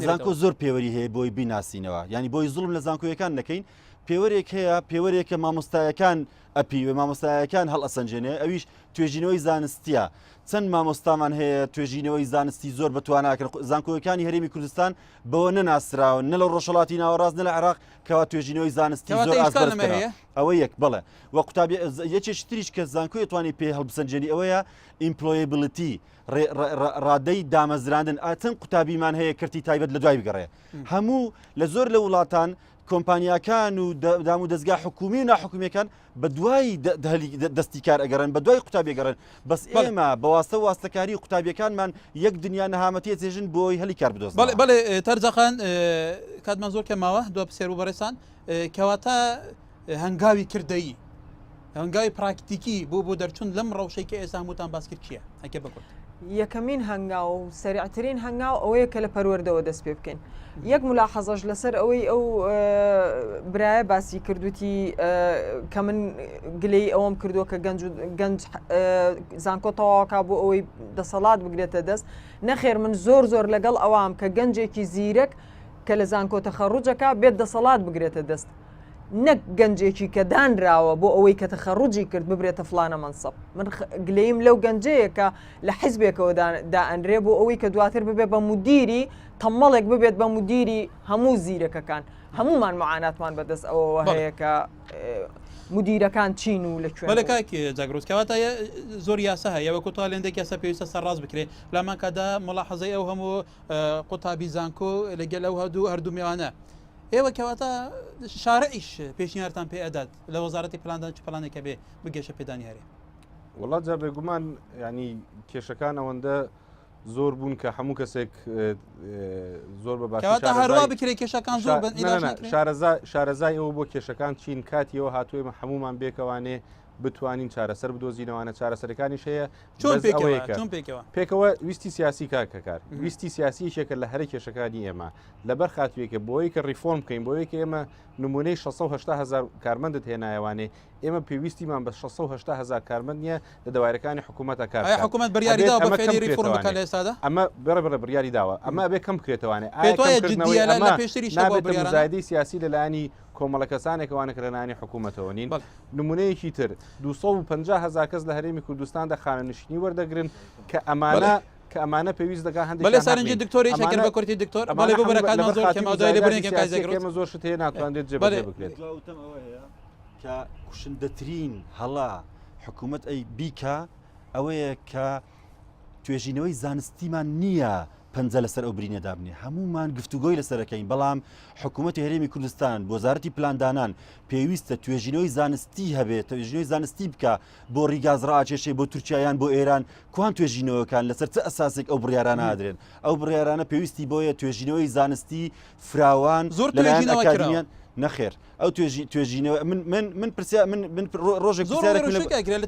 زانکۆ زۆر پێوەری هەیە بۆی بیناسینەوە ینی بۆی زوڵم لە زانکۆیەکان نەکەین پێوەرێک هەیە پێوەرێکە مامۆستایەکان ئەپی مامۆستایەکان هەڵ ئەسەنجێنێ ئەویش توێژینەوەی زانستیە چەند مامۆستامان هەیە توێژینەوەی زانستی زۆر بەتواناکەن زانکۆیەکانی هەرێمی کوردستان بەوە نەناسراون نە لە ڕۆژهەڵاتی ناوەڕاست نە لە عێراق کەوا توێژینەوەی زانستی زۆر ئازبەرزکەرە ئەوە یەک بڵێ وە قوتابی یەکێش تریش کە زانکۆی توانی پێ هەڵبسەنجێنی ئەوەیە ئیمپلۆیبڵیتی ڕادەی دامەزراندن چەند قوتابیمان هەیە کردی تایبەت لە دوای بگەڕێ هەموو لە زۆر لە وڵاتان کۆمپانیاکان و دام و دەستگا حکومی و ناحکومیەکان بە دوای دەستی کار ئەگەڕن بە دوای قوتابیگەڕن بەس ئێمە بەواستە واستەکاری قوتابیەکانمان یەک دنیا نەهامەتیە چێژن بۆی هەلی کار بدۆست بەڵێ تەرجەخان کاتمان زۆر کەماوە دو پسێر و بەڕێسان کەواتە هەنگاوی کردەیی هەنگاوی پراکتیکی بۆ دەرچوون لەم ڕەوشەی کە ئێستا هەمووتان باس کرد چییە ئەکە بکورد یەکەمین هەنگاو و سەریعترین هەنگاو ئەوەیە کە لە پەروەردەوە دەست پێ بکەین یەک ملاحەزەش لەسەر ئەوەی ئەو برایە باسی کردوتی کە من گلەی ئەوەم کردووە کە گەنج زانکۆ تەواوکە بۆ ئەوەی دەسەڵات بگرێتە دەست نەخێر من زۆر لەگەڵ ئەوام کە گەنجێکی زیرەک کە لە زانکۆ تەخەڕوجەکە بێت دەسەڵات بگرێتە دەست نەک گەنجێکی کە دانراوە بۆ ئەوەی کە تەخەڕوجی کرد ببرێتە فلانە منسەب من گلەیم لەو گەنجەیە کە لە حیزبێکەوە دائەنرێ بۆ ئەوەی کە دواتر ببێت بە مدیری تەمەڵێک ببێت بە مدیری هەموو زیرەکەکان هەمومان معاناتمان بەدەست ئەوەوە هەیە کە مدیرەکان چین و لەکوێ بەڵێ کاکی جاگرۆسکەواتە زۆر یاسا هەیە وەکو تاڵێندێک یاسا پێویستە سەرڕاست بکرێت لامانکەدا ملاحەزەی ئەو هەموو قوتابی زانکۆ لەگەل ئەو هەردوو میوانە ئێوە کەواتە شارعیش پێشنیارتان پێ ئەدات لە وەزارەتی پلاندان چ پلانێکە بێ بگەشە پێدانی هەرێ وڵات جا بێگومان ینی کێشەکان ئەوەندە زۆر بوون کە هەموو کەسێک زۆر بە باش هەروە بکرێت کێشەکان زۆر شارەزای ئەوە بۆ کێشەکان چین کاتیەوە هاتووێمە هەمومان بێکەوانێ بتوانین چارەسەر بدۆزینەوەوانە چارەسەرەکانی هەیە چۆن پێکەوە ویستی سیاسی کاکەکار ویستی سیاسیشێکە لە هەرە کێشەکانی ئێمە لەبەر خاتوێکە بۆی کە ریفۆرم بکەین بۆیە کە ئێمە نمونەی 600هزار کارمەندت هێنایوانێ ئێمە پێویستیمان بە 600هزار کارمەند نیە لە دەوایرەکانی حکوومەتە کار حکوومەت بریاریدا بە فێری ریفۆرم بکات لە ئێستادا ئەمە بەڕێ بریاری داوە ئەمە بێ کەم بکرێتوانێ مزایدەی سیاسی لەلایانی کۆمەڵە کەسانێکەوانە کردنانی حکوومەتەوە نین نمونەیەکی تر 250هزار کەس لە هەرێمی کوردستاندا خانەنشینی وەردەگرن کە ئەمانە پێویست دەکات هەندێک بەڵێ سەرنجی دکتۆری شەکر بە کورتی دکتۆر بەڵێ بۆ بەرەکانمان زۆر کەم ئەو لێ بڕێن ئێمە زۆر شت هەیە ناتوانێت جێبەجێ بکرێت کە کوشندەترین هەڵا حکوومەت ئەی بیکە ئەوەیە کە توێژینەوەی زانستیمان نییە پەنجە لەسەر ئەو برینەدا بنێ هەمومان گفتوگۆی لەسەرەکەین بەڵام حکوومەتی هەرێمی کوردستان بۆ وەزارەتی پلاندانان پێویستە توێژینەوەی زانستی هەبێت توێژینەوەی زانستی بکە بۆ ڕیگاز ڕاکێشێ بۆ تورکیایان بۆ ئێران کوان توێژینەوەکان لەسەر چه ئەساسێک ئەو بڕیارانە ئادرێن ئەو بڕیارانە پێویستی بۆیە توێژینەوەی زانستی فراوان لەلایەن ئەکادمیان نەخێر ئەو توێژینەوە من ڕۆژێک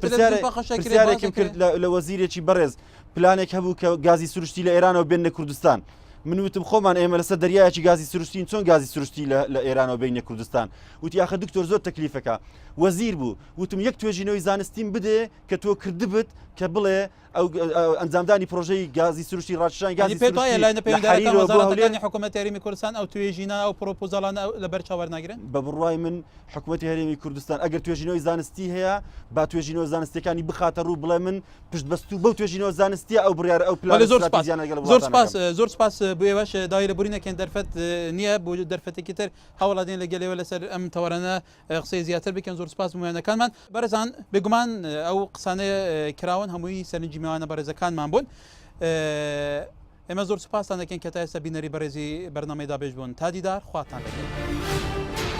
پرسیارێکم کرد لە وەزیرێکی بەڕێز پلانێک هەبوو کە گازی سروشتی لە ئێرانەوە بێنە کوردستان من وتم خۆمان ئێمە لەسەر دەریایکی گازی سروشتین چۆن گازی سروشتی لە ئێرانەوە بینە کوردستان وتی یاخە دکتۆر زۆر تەکلیفەکە وەزیر بوو وتم یەک توێژینەوەی زانستیم بدێ کە تۆ کردبت کە بڵێ ئەو ئەنجامدانی پرۆژەی گازی سروشتی ڕاششان گازی پێداەکانی حکوومەتی هەرێمی کوردستان ئەو توێژینە ئەو پرۆپۆزاڵانە لەبەر چاوەڕناگرن بە بڕوای من حکوومەتی هەرێمی کوردستان ئەگەر توێژینەوەی زانستی هەیە با توێژینەوە زانستیەکانی بخاتە ڕوو بڵێ من پشت بەستوو بەو توێژینەوە زانستیە ئەو بڕیار ئەو پلان زۆر سپاس بۆ ئێوەش داوای لەبوورینەکەن دەرفەت نییە بۆ دەرفەتێکی تر هەوڵادێن لەگەلێوە لەسەر ئەم تەوەرانە قسەی زیاتر بکەن زۆر سپاس مویانەکانمان بەرەزان بێگومان ئەو قسانەیە کراون هەمووی سەرنجی میوانە بەڕێزەکانمان بوون ئێمە زۆر سپاسان دەکەن کە تا ئێستا بینەری بەڕێزی بەرنامەی دابێژ بوون تا دیدار خواتان لەگەڵ